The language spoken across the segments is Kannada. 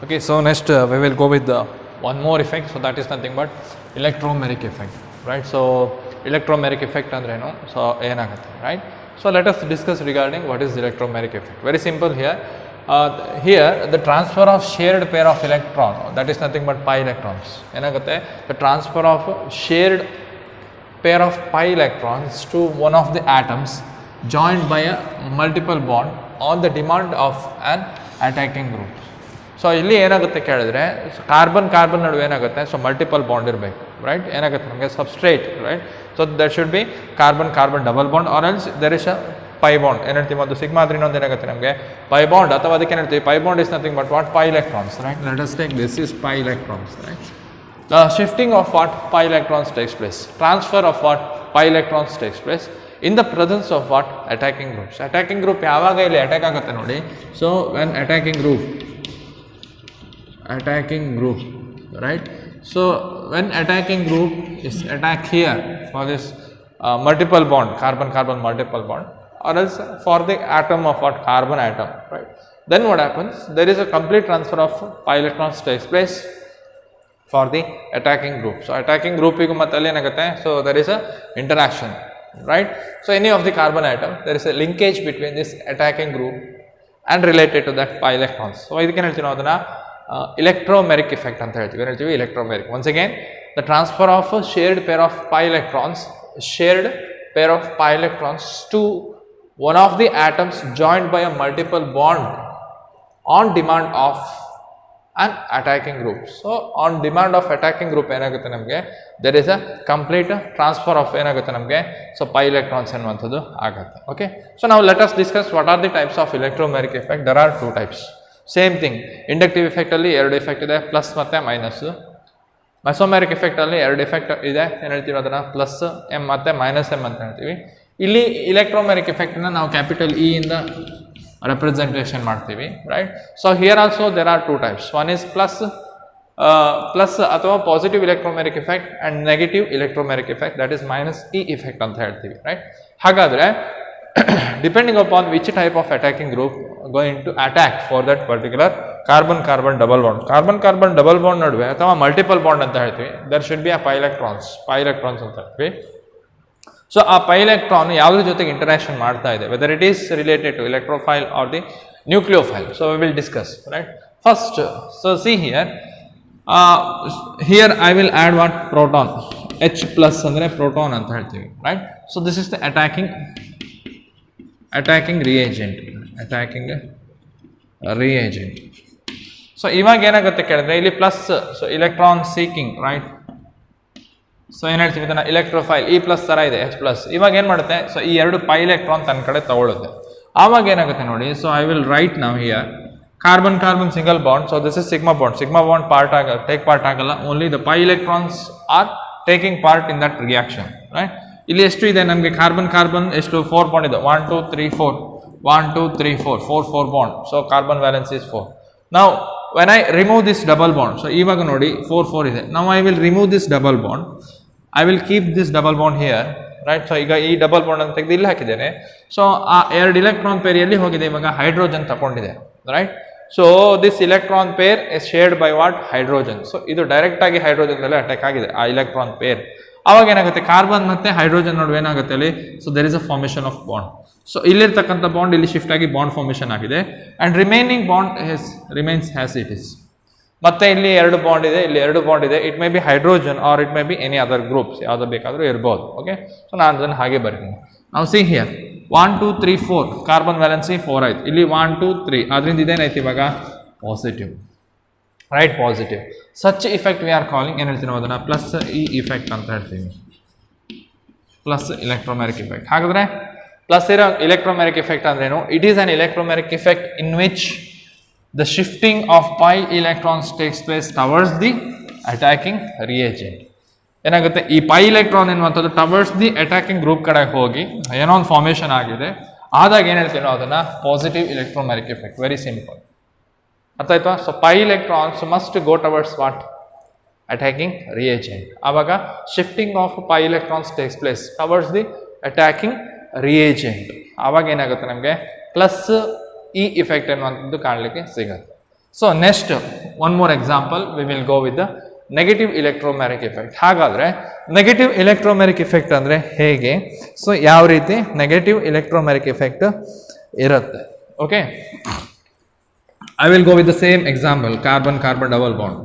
Okay, so next we will go with one more effect. So that is nothing but electromeric effect, right? So electromeric effect andre no, so enagutte, right? So let us discuss regarding what is electromeric effect. Very simple here. Here the transfer of shared pair of electron, that is nothing but pi electrons. Enagutte, the transfer of shared pair of pi electrons to one of the atoms joined by a multiple bond on the demand of an attacking group. So ಇಲ್ಲಿ ಏನಾಗುತ್ತೆ ಕೇಳಿದ್ರೆ ಕಾರ್ಬನ್ ನಡುವೆ ಏನಾಗುತ್ತೆ, ಸೊ ಮಲ್ಟಿಪಲ್ ಬಾಂಡ್ ಇರಬೇಕು, ರೈಟ್? ಏನಾಗುತ್ತೆ ನಮಗೆ substrate, right? So there should be carbon double bond or else there is a pi bond. ಏನು ಹೇಳ್ತೀವಿ, ಒಂದು ಸಿಗ್ಮಾ ಆದ್ರೆ ಇನ್ನೊಂದು ಏನಾಗುತ್ತೆ ನಮಗೆ ಪೈ ಬಾಂಡ್, ಅಥವಾ ಅದಕ್ಕೆ ಏನು ಹೇಳ್ತೀವಿ, pi bond is nothing but what, pi electrons, right? Let us take this is pi electrons, right? The shifting of what pi electrons takes place, transfer of what pi electrons takes place in the presence of what attacking groups. Attacking group ಯಾವಾಗ ಇಲ್ಲಿ ಅಟ್ಯಾಕ್ ಆಗುತ್ತೆ ನೋಡಿ. So when attacking group, right? So when attacking group is attack here for this multiple bond, carbon multiple bond, or else for the atom of what, carbon atom, right? Then what happens, there is a complete transfer of pi electrons takes place for the attacking group. So attacking group igu matte alli enagutte, so there is a interaction, right? So any of the carbon atom, there is a linkage between this attacking group and related to that pi electrons. So idakke helತೀವಿ ನಾವು ಅದನ್ನ electromeric effect ಅಂತ ಹೇಳ್ತೀವಿ. ಏನು ಹೇಳ್ತೀವಿ, electromeric. Once again, the transfer of a shared pair of pi electrons to one of the atoms joined by a multiple bond on demand of an attacking group. So on demand of attacking group ಏನಾಗುತ್ತೆ ನಮಗೆ, there is a complete transfer of ಏನಾಗುತ್ತೆ ನಮಗೆ, so pi electrons ಅನ್ನುವಂಥದ್ದು ಆಗುತ್ತೆ. Okay, so now let us discuss what are the types of electromeric effect. There are two types. Same thing, inductive effect ಅಲ್ಲಿ ಎರಡು ಎಫೆಕ್ಟ್ ಇದೆ, ಪ್ಲಸ್ ಮತ್ತೆ ಮೈನಸ್. ಮೆಸೋಮೆರಿಕ್ ಎಫೆಕ್ಟ್ ಅಲ್ಲಿ ಎರಡು ಎಫೆಕ್ಟ್ ಇದೆ, ಏನು ಹೇಳ್ತೀವಿ ಅದನ್ನ ಪ್ಲಸ್ ಎಮ್ ಮತ್ತೆ ಮೈನಸ್ ಎಮ್ ಅಂತ ಹೇಳ್ತೀವಿ. ಇಲ್ಲಿ ಇಲೆಕ್ಟ್ರೋಮೆರಿಕ್ ಎಫೆಕ್ಟ್ನ ನಾವು ಕ್ಯಾಪಿಟಲ್ ಇ ಇಂದ ರೆಪ್ರೆಸೆಂಟೇಷನ್ ಮಾಡ್ತೀವಿ, right? So here also there are two types. One is plus ಅಥವಾ positive electromeric effect and negative electromeric effect, that is minus E effect ಅಂತ ಹೇಳ್ತೀವಿ, ರೈಟ್? ಹಾಗಾದ್ರೆ depending upon which type of attacking group going to attack for that particular carbon double bond, carbon double bond ನಡುವೆ ಅಥವಾ ಮಲ್ಟಿಪಲ್ ಬಾಂಡ್ ಅಂತ ಹೇಳ್ತೀವಿ, there should be a pi electrons ಅಂತ ಹೇಳ್ತೀವಿ. ಸೊ ಆ ಪೈ ಎಲೆಕ್ಟ್ರಾನ್ ಯಾವುದ್ರ ಜೊತೆಗೆ ಇಂಟರಾಕ್ಷನ್ ಮಾಡ್ತಾ ಇದೆ, whether it is related to electrophile or the nucleophile. So we will discuss, right? First, so see here I will add what, proton, H plus ಅಂದ್ರೆ proton ಅಂತ ಹೇಳ್ತೀವಿ, right? So this is the attacking reagent. So ಇವಾಗ ಏನಾಗುತ್ತೆ ಕೇಳಿದ್ರೆ ಇಲ್ಲಿ plus, so electron seeking, right? So ಏನು ಹೇಳ್ತೀವಿ ಇದನ್ನ ಇಲೆಕ್ಟ್ರೋಫೈಲ್, ಇ ಪ್ಲಸ್ ತರ ಇದೆ H ಪ್ಲಸ್. ಇವಾಗ ಏನು ಮಾಡುತ್ತೆ, ಸೊ ಈ ಎರಡು ಪೈ ಎಲೆಕ್ಟ್ರಾನ್ ತನ್ನ ಕಡೆ ತಗೊಳುತ್ತೆ. ಆವಾಗ ಏನಾಗುತ್ತೆ ನೋಡಿ, ಸೊ ಐ ವಿಲ್ ರೈಟ್ ನಾವ್ here carbon single bond. So this is sigma bond take part ಆಗಲ್ಲ, only the pi electrons are taking part in that reaction, right? ಇಲ್ಲಿ ಎಷ್ಟು ಇದೆ ನಮಗೆ, ಕಾರ್ಬನ್ ಎಷ್ಟು 4 ಬಾಂಡ್ ಇದೆ, 1 2 3 4 4 bond. So carbon valence is 4. ನಾವು when I remove this double bond, so ಇವಾಗ ನೋಡಿ 4 ಇದೆ. ನಾವು I will remove this double bond, I will keep this double bond here, right? So ಈಗ ಈ ಡಬಲ್ ಬಾಂಡ್ ಅಂತ ತೆಗೆದು ಇಲ್ಲಿ ಹಾಕಿದ್ದೇನೆ. ಸೊ ಆ ಎರಡು ಇಲೆಕ್ಟ್ರಾನ್ ಪೇರ್ ಎಲ್ಲಿ ಹೋಗಿದೆ, ಇವಾಗ ಹೈಡ್ರೋಜನ್ ತಗೊಂಡಿದೆ, right? So this electron pair is shared by what, hydrogen. So ಇದು ಡೈರೆಕ್ಟ್ ಆಗಿ ಹೈಡ್ರೋಜನ್ ಮೇಲೆ ಅಟ್ಯಾಕ್ ಆಗಿದೆ ಆ ಇಲೆಕ್ಟ್ರಾನ್ ಪೇರ್. ಅವಾಗ ಏನಾಗುತ್ತೆ, ಕಾರ್ಬನ್ ಮತ್ತೆ ಹೈಡ್ರೋಜನ್ ನಡುವೆ ಏನಾಗುತ್ತೆ ಅಲ್ಲಿ, so there is a formation of bond. So ಇಲ್ಲಿರ್ತಕ್ಕಂಥ ಬಾಂಡ್ ಇಲ್ಲಿ ಶಿಫ್ಟ್ ಆಗಿ ಬಾಂಡ್ ಫಾರ್ಮೇಷನ್ ಆಗಿದೆ, and remaining bond remains has it is. ಮತ್ತೆ ಇಲ್ಲಿ ಎರಡು ಬಾಂಡ್ ಇದೆ, it may be hydrogen or it may be any other groups, ಯಾವ್ದು ಬೇಕಾದ್ರೂ ಇರ್ಬೋದು. ಓಕೆ, ಸೊ ನಾನು ಅದನ್ನು ಹಾಗೆ ಬರ್ತೀನಿ. ನಾವು ಸಿ ಹಿಯರ್ 1 2 3 4 ಕಾರ್ಬನ್ ವ್ಯಾಲೆನ್ಸಿ 4 ಆಯ್ತು. ಇಲ್ಲಿ 1 2 3 ಅದರಿಂದ ಇದೇನಾಯ್ತು ಇವಾಗ positive, right? Positive. Such effect we are calling, ಏನು ಹೇಳ್ತೀವಿ ನಾವು ಅದನ್ನ ಪ್ಲಸ್ ಇ ಇಫೆಕ್ಟ್ ಅಂತ ಹೇಳ್ತೀವಿ, ಪ್ಲಸ್ ಇಲೆಕ್ಟ್ರೋಮೆರಿಕ್ ಇಫೆಕ್ಟ್. ಹಾಗಾದ್ರೆ ಪ್ಲಸ್ ಇರೋ ಇಲೆಕ್ಟ್ರೋಮೆರಿಕ್ ಇಫೆಕ್ಟ್ ಅಂದ್ರೇನು? It is an electromeric effect in which the shifting of pi electrons takes place towards the attacking reagent. ಏನಾಗುತ್ತೆ, ಈ ಪೈ ಎಲೆಕ್ಟ್ರಾನ್ ಎನ್ನುವಂಥದ್ದು ಟವರ್ಡ್ಸ್ ದಿ ಅಟ್ಯಾಕಿಂಗ್ ಗ್ರೂಪ್ ಕಡೆ ಹೋಗಿ ಏನೋ ಒಂದು ಫಾರ್ಮೇಷನ್ ಆಗಿದೆ, ಆದಾಗ ಏನು ಹೇಳ್ತೀವಿ ನಾವು ಅದನ್ನ positive electromeric effect. Very simple, ಅರ್ಥ ಆಯ್ತಾ? So pi electrons must go towards what, attacking reagent. ಆವಾಗ shifting of pi electrons takes place towards the attacking reagent. ಆವಾಗ ಏನಾಗುತ್ತೆ ನಮಗೆ ಪ್ಲಸ್ ಇ ಇಫೆಕ್ಟ್ ಅನ್ನುವಂಥದ್ದು ಕಾಣಲಿಕ್ಕೆ ಸಿಗುತ್ತೆ. So next one more example we will go with the negative electromagnetic effect. ಹಾಗಾದರೆ ನೆಗೆಟಿವ್ ಇಲೆಕ್ಟ್ರೋಮ್ಯಾಗ್ನೆಟಿಕ್ ಎಫೆಕ್ಟ್ ಅಂದರೆ ಹೇಗೆ, ಸೊ ಯಾವ ರೀತಿ ನೆಗೆಟಿವ್ ಇಲೆಕ್ಟ್ರೋಮ್ಯಾಗ್ನೆಟಿಕ್ ಎಫೆಕ್ಟ್ ಇರುತ್ತೆ. Okay, I will go with the same example, carbon carbon double bond.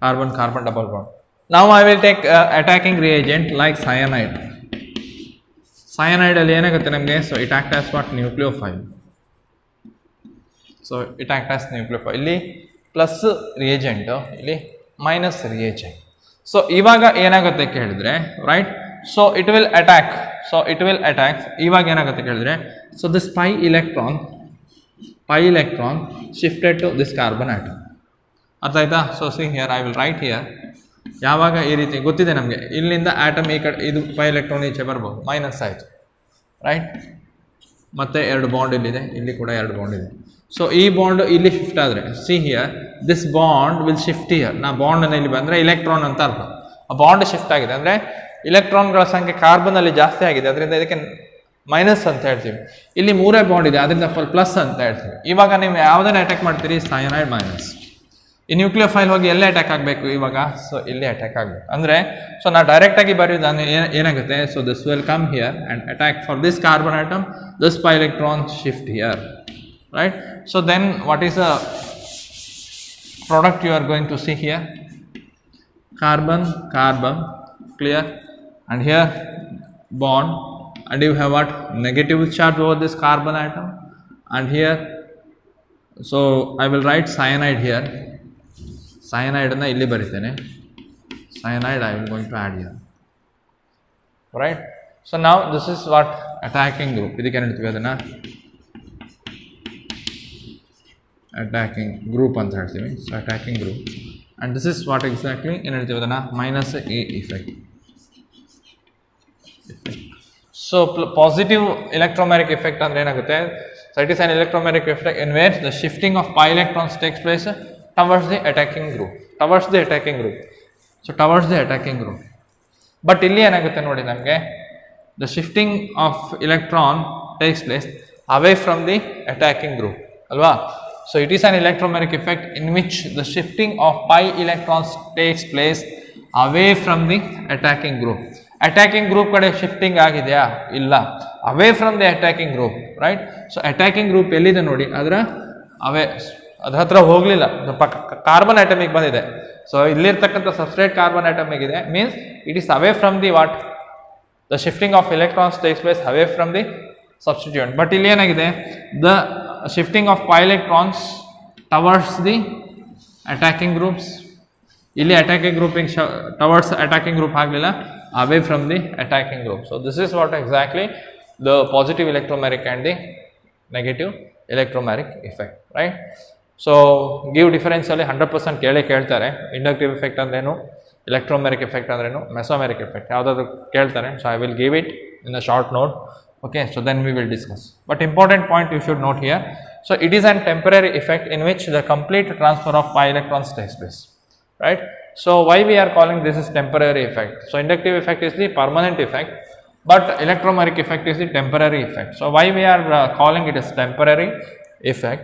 Carbon carbon double bond. ನಾವು I will take attacking reagent like cyanide. ಸಯನೈಡಲ್ಲಿ ಏನಾಗುತ್ತೆ ನಮಗೆ, so it act as what, nucleophile. So it act as nucleophile. ಇಲ್ಲಿ ಪ್ಲಸ್ ರಿಯೇಜೆಂಟು, ಇಲ್ಲಿ ಮೈನಸ್ ರಿಯೇಜೆಂಟ್. ಸೊ ಇವಾಗ ಏನಾಗುತ್ತೆ ಕೇಳಿದ್ರೆ, right, so it will attack. So it will attack. ಇವಾಗ ಏನಾಗುತ್ತೆ ಕೇಳಿದ್ರೆ, so this pi electron shifted to this carbon atom. ಅರ್ಥ ಆಯ್ತಾ? So see here I will right here. ಯಾವಾಗ ಈ ರೀತಿ ಗೊತ್ತಿದೆ ನಮಗೆ, ಇಲ್ಲಿಂದ ಆಟಮ್ ಈ ಕಡೆ, ಇದು ಪೈ ಎಲೆಕ್ಟ್ರಾನ್ ಈಚೆ ಬರ್ಬೋದು, ಮೈನಸ್ ಆಯಿತು, ರೈಟ್. ಮತ್ತೆ ಎರಡು ಬಾಂಡ್ ಇಲ್ಲಿದೆ, ಇಲ್ಲಿ ಕೂಡ ಎರಡು ಬಾಂಡ್ ಇದೆ. ಸೊ ಈ ಬಾಂಡ್ ಇಲ್ಲಿ ಶಿಫ್ಟ್ ಆದರೆ, see here this bond will shift here. ನಾ ಬಾಂಡನ್ನು ಇಲ್ಲಿ ಬಂದರೆ ಇಲೆಕ್ಟ್ರಾನ್ ಅಂತ ಅರ್ಥ. ಆ ಬಾಂಡ್ ಶಿಫ್ಟ್ ಆಗಿದೆ ಅಂದರೆ ಇಲೆಕ್ಟ್ರಾನ್ಗಳ ಸಂಖ್ಯೆ ಕಾರ್ಬನಲ್ಲಿ ಜಾಸ್ತಿ ಆಗಿದೆ, ಅದರಿಂದ ಇದಕ್ಕೆ ಮೈನಸ್ ಅಂತ ಹೇಳ್ತೀವಿ. ಇಲ್ಲಿ ಮೂರೇ ಬಾಂಡ್ ಇದೆ, ಅದರಿಂದ ಪ್ಲಸ್ ಅಂತ ಹೇಳ್ತೀವಿ. ಇವಾಗ ನೀವು ಯಾವುದನ್ನು ಅಟ್ಯಾಕ್ ಮಾಡ್ತೀರಿ, ಸಯನೈಡ್ ಮೈನಸ್. ಈ ನ್ಯೂಕ್ಲಿಯೋಫೈಲ್ ಹೋಗಿ ಎಲ್ಲೇ ಅಟ್ಯಾಕ್ ಆಗಬೇಕು ಇವಾಗ, ಸೊ ಇಲ್ಲಿ ಅಟ್ಯಾಕ್ ಆಗಬೇಕು. ಅಂದರೆ ಸೊ ನಾ ಡೈರೆಕ್ಟಾಗಿ ಬರೆಯೋದು ಏನಾಗುತ್ತೆ, so this will come here and attack for this carbon atom, this pi electron shift here, right. So then what is the product you are going to see here? Carbon carbon, clear, and here bond, and you have what, negative charge over this carbon atom, and here, so I will write cyanide here. Cyanide na illi baritene, cyanide I am going to add here, right. So now this is what attacking group, idike ಏನು ಹೇಳ್ತೀವಿ ಅದನ್ನ ಅಟ್ಯಾಕಿಂಗ್ ಗ್ರೂಪ್ ಅಂತ ಹೇಳ್ತೀವಿ. So attacking group, and this is what exactly ಏನು ಹೇಳ್ತೀವಿ ಅದನ್ನು, minus E effect. So positive electromagnetic effect ಅಂದರೆ ಏನಾಗುತ್ತೆ, so it is an electromagnetic effect in where the shifting of pi electrons takes place towards the attacking group. So towards the attacking group. But ಇಲ್ಲಿ ಏನಾಗುತ್ತೆ ನೋಡಿ ನಮಗೆ, the shifting of electron takes place away from the attacking group ಅಲ್ವಾ. So it is an electromagnetic effect in which the shifting of pi electrons takes place away from the attacking group. Attacking group ಕಡೆ ಶಿಫ್ಟಿಂಗ್ ಆಗಿದೆಯಾ, ಇಲ್ಲ, away from the attacking group, right. So attacking group ಎಲ್ಲಿದೆ ನೋಡಿ, ಅದರ ಹತ್ರ ಹೋಗಲಿಲ್ಲ, ಕಾರ್ಬನ್ ಆಟಮಿಗೆ ಬಂದಿದೆ. ಸೊ ಇಲ್ಲಿರ್ತಕ್ಕಂಥ ಸಬ್ಸ್ಟ್ರೇಟ್ ಕಾರ್ಬನ್ ಆಟಮಿಗೆ ಇದೆ, means it is away from the what, the shifting of electrons takes place away from the substituent. But ಇಲ್ಲಿ ಏನಾಗಿದೆ, the shifting of pi electrons towards the attacking groups. ಇಲ್ಲಿ attacking grouping towards attacking group ಆಗಲಿಲ್ಲ, away from the attacking group. So this is what exactly the positive electromagnetic and the negative electromagnetic effect, right. So give difference ಅಲ್ಲಿ 100% ಕೇಳ್ತಾರೆ. ಇಂಡಕ್ಟಿವ್ ಎಫೆಕ್ಟ್ ಅಂದ್ರೇನು, ಎಲೆಕ್ಟ್ರೋಮ್ಯಾಗ್ನೆಟಿಕ್ ಎಫೆಕ್ಟ್ ಅಂದ್ರೇನು, ಮೆಸೋಮ್ಯಾಗ್ನೆಟಿಕ್ ಎಫೆಕ್ಟ್ ಯಾವುದಾದ್ರು ಕೇಳ್ತಾರೆ. So I will give it in a short note. Okay, so then we will discuss. But important point you should note here. So it is an temporary effect in which the complete transfer of pi electrons takes place, right. So why we are calling this is temporary effect? So inductive effect is the permanent effect, but electromagnetic effect is the temporary effect. So why we are calling it as temporary effect?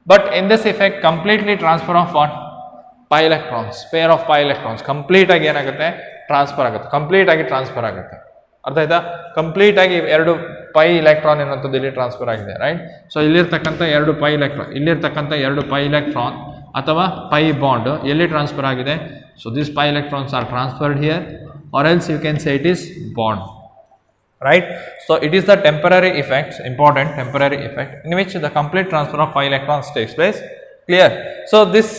But in this effect, completely transfer of what, pi electrons, pair of pi electrons complete ಆಗಿ ಏನಾಗುತ್ತೆ, ಟ್ರಾನ್ಸ್ಫರ್ ಆಗುತ್ತೆ, ಕಂಪ್ಲೀಟ್ ಆಗಿ ಟ್ರಾನ್ಸ್ಫರ್ ಆಗುತ್ತೆ. ಅರ್ಥ ಆಯ್ತಾ, ಕಂಪ್ಲೀಟ್ ಆಗಿ ಎರಡು ಪೈ ಎಲೆಕ್ಟ್ರಾನ್ ಏನಂತದ್ದು ಇಲ್ಲಿ ಟ್ರಾನ್ಸ್ಫರ್ ಆಗಿದೆ, ರೈಟ್. ಸೊ ಇಲ್ಲಿರ್ತಕ್ಕಂಥ ಎರಡು ಪೈ ಎಲೆಕ್ಟ್ರಾನ್ ಅಥವಾ ಪೈ ಬಾಂಡ್ ಎಲ್ಲಿ ಟ್ರಾನ್ಸ್ಫರ್ ಆಗಿದೆ, so this pi electrons are transferred here, or else you can say it is bond, right. So it is the temporary effect, important temporary effect in which the complete transfer of pi electrons takes place, clear. So this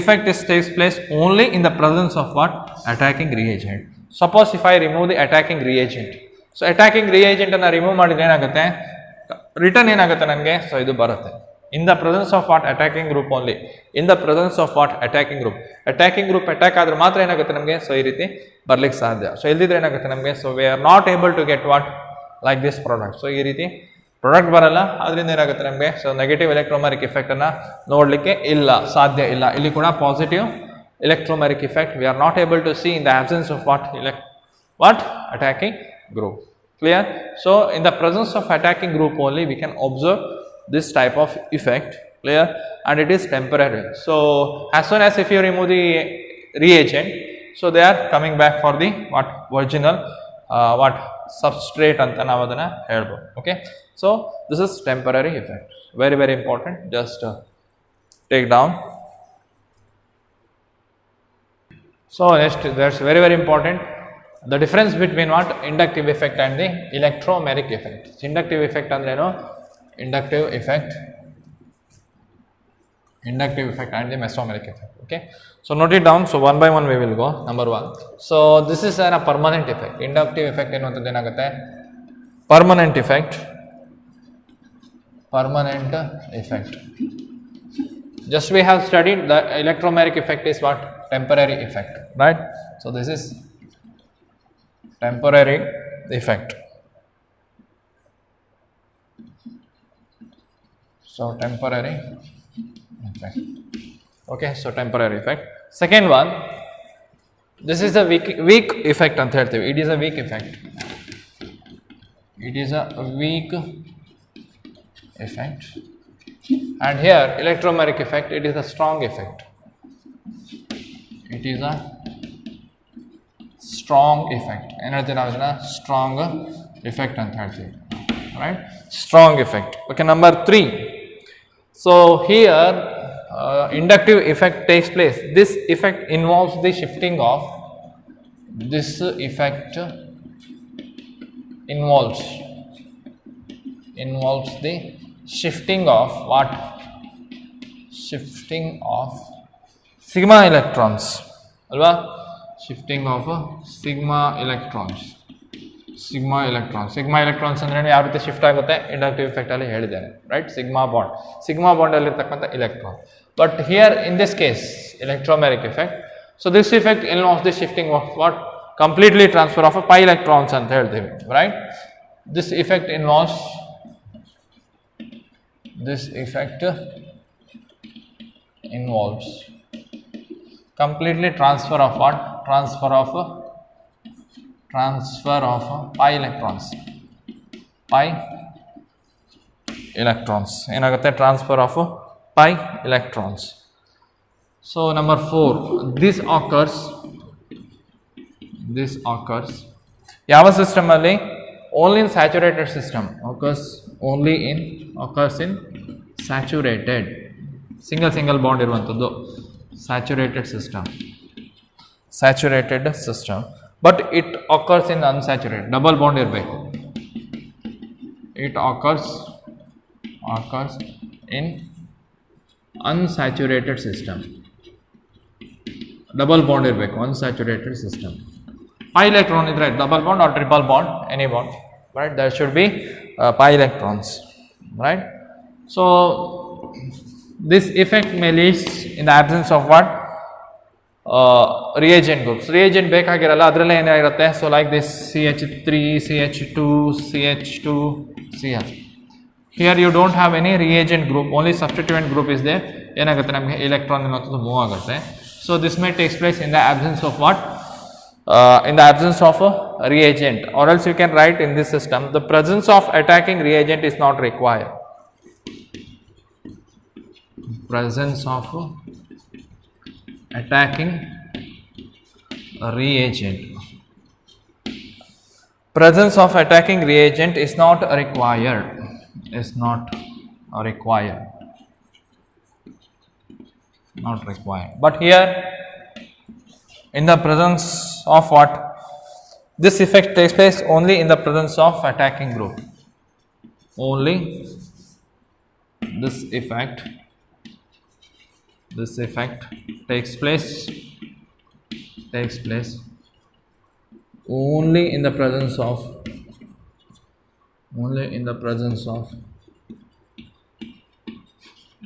effect takes place only in the presence of what, attacking reagent. Suppose if I remove the attacking reagent, so attacking reagent ಅನ್ನು ರಿಮೂವ್ ಮಾಡಿದ್ರೆ ಏನಾಗುತ್ತೆ, ರಿಟರ್ನ್ ಏನಾಗುತ್ತೆ ನನಗೆ, ಸೊ ಇದು ಬರುತ್ತೆ in the presence of what, attacking group only, in the presence of what, attacking group attack ಆದ್ರೆ ಮಾತ್ರ ಏನಾಗುತ್ತೆ ನಮಗೆ, ಸೊ ಈ ರೀತಿ ಬರ್ಲಿಕ್ಕೆ ಸಾಧ್ಯ. ಸೊ ಇಲ್ದಿದ್ರೆ ಏನಾಗುತ್ತೆ ನಮಗೆ, so we are not able to get what, like this product. So ಈ ರೀತಿ ಪ್ರಾಡಕ್ಟ್ ಬರಲ್ಲ, ಅದರಿಂದ ಏನಾಗುತ್ತೆ ನಮಗೆ, ಸೊ ನೆಗೆಟಿವ್ ಎಲೆಕ್ಟ್ರೋಮ್ಯಾಗ್ನೆಟಿಕ್ ಎಫೆಕ್ಟ್ ಅನ್ನ ನೋಡಲಿಕ್ಕೆ ಸಾಧ್ಯ ಇಲ್ಲ. ಇಲ್ಲಿ ಕೂಡ positive electromagnetic effect we are not able to see in the absence of what attacking group, clear. So in the presence of attacking group only we can observe this type of effect clear, and it is temporary. So as soon as if you remove the reagent, so they are coming back for the what original what substrate anta ನಾವು ಅದನ್ನ ಹೇಳ್ಬೋದು. Okay, so this is temporary effect, very very important, just take down. So next, that's very very important, the difference between what inductive effect and the electromeric effect. Inductive effect ಅಂದ್ರೆ ಏನು? Inductive effect and the mesomeric effect. Okay, so note it down. So one by one we will go. Number one, so this is a permanent effect. Inductive effect ಎನ್ನುವಂಥದ್ದು ಏನಾಗುತ್ತೆ? Permanent effect. Just we have studied the electromeric effect is what? Temporary effect, right? So this is temporary effect. So temporary effect. Okay, so temporary effect. Second one, this is a weak effect anta ಹೇಳ್ತೀವಿ. It is a weak effect. And here electromeric effect, it is a strong effect. ಏನಾಗ್ತೀವಿ ನಾವು ಇದನ್ನ ಸ್ಟ್ರಾಂಗ್ ಎಫೆಕ್ಟ್ ಅಂತ ಹೇಳ್ತೀವಿ, right? Strong effect. Okay, number 3. So here inductive effect takes place. This effect involves the shifting of the shifting of what? Shifting of sigma electrons, alva? Shifting of sigma electrons ಅಂದ್ರೆ ಯಾವ ರೀತಿ ಶಿಫ್ಟ್ ಆಗುತ್ತೆ ಇಂಡಕ್ಟಿವ್ ಎಫೆಕ್ಟ್ ಅಲ್ಲಿ ಹೇಳಿದ್ದೇನೆ, ರೈಟ್? ಸಿಗ್ಮಾ ಬಾಂಡ್ ಅಲ್ಲಿ ಇರತಕ್ಕಂಥ electron. But here in this case electromeric effect, so this effect involves the shifting of what? Completely transfer of pi electrons ಅಂತ ಹೇಳ್ತೀವಿ, right? This effect involves completely transfer of what? Transfer of pi electrons. ಏನಾಗುತ್ತೆ? Transfer of pi electrons. So number 4, this occurs ಯಾವ ಸಿಸ್ಟಮ್ ಅಲ್ಲಿ? only in saturated system. occurs in saturated, single bond ಇರುವಂತದ್ದು saturated system, but it occurs in unsaturated, double bond ಇರಬೇಕು. It occurs in unsaturated system, double bond ಇರಬೇಕು, unsaturated system. pi electron ಇದ್ರೆ double bond or triple bond, any bond, right? There should be pi electrons, right? So this effect may lead in the absence of what? Reagent groups. Reagent ಬೇಕಾಗಿರಲ್ಲ, ಅದರಲ್ಲೇ ಏನಾಗಿರುತ್ತೆ? So like this CH3, CH2, CH2, Cl. Here you don't have any reagent group, only substituent group is there. ಏನಾಗುತ್ತೆ? ನಮಗೆ electron ಅನ್ನೋದು ಮೂವ್ ಆಗುತ್ತೆ. So this may takes place in the absence of what? In the absence of a reagent, or else you can write in this system, the presence of attacking reagent is not required. Presence of attacking reagent is not required. But here in the presence of what? This effect takes place only in the presence of attacking group. Only this effect takes place only in the presence of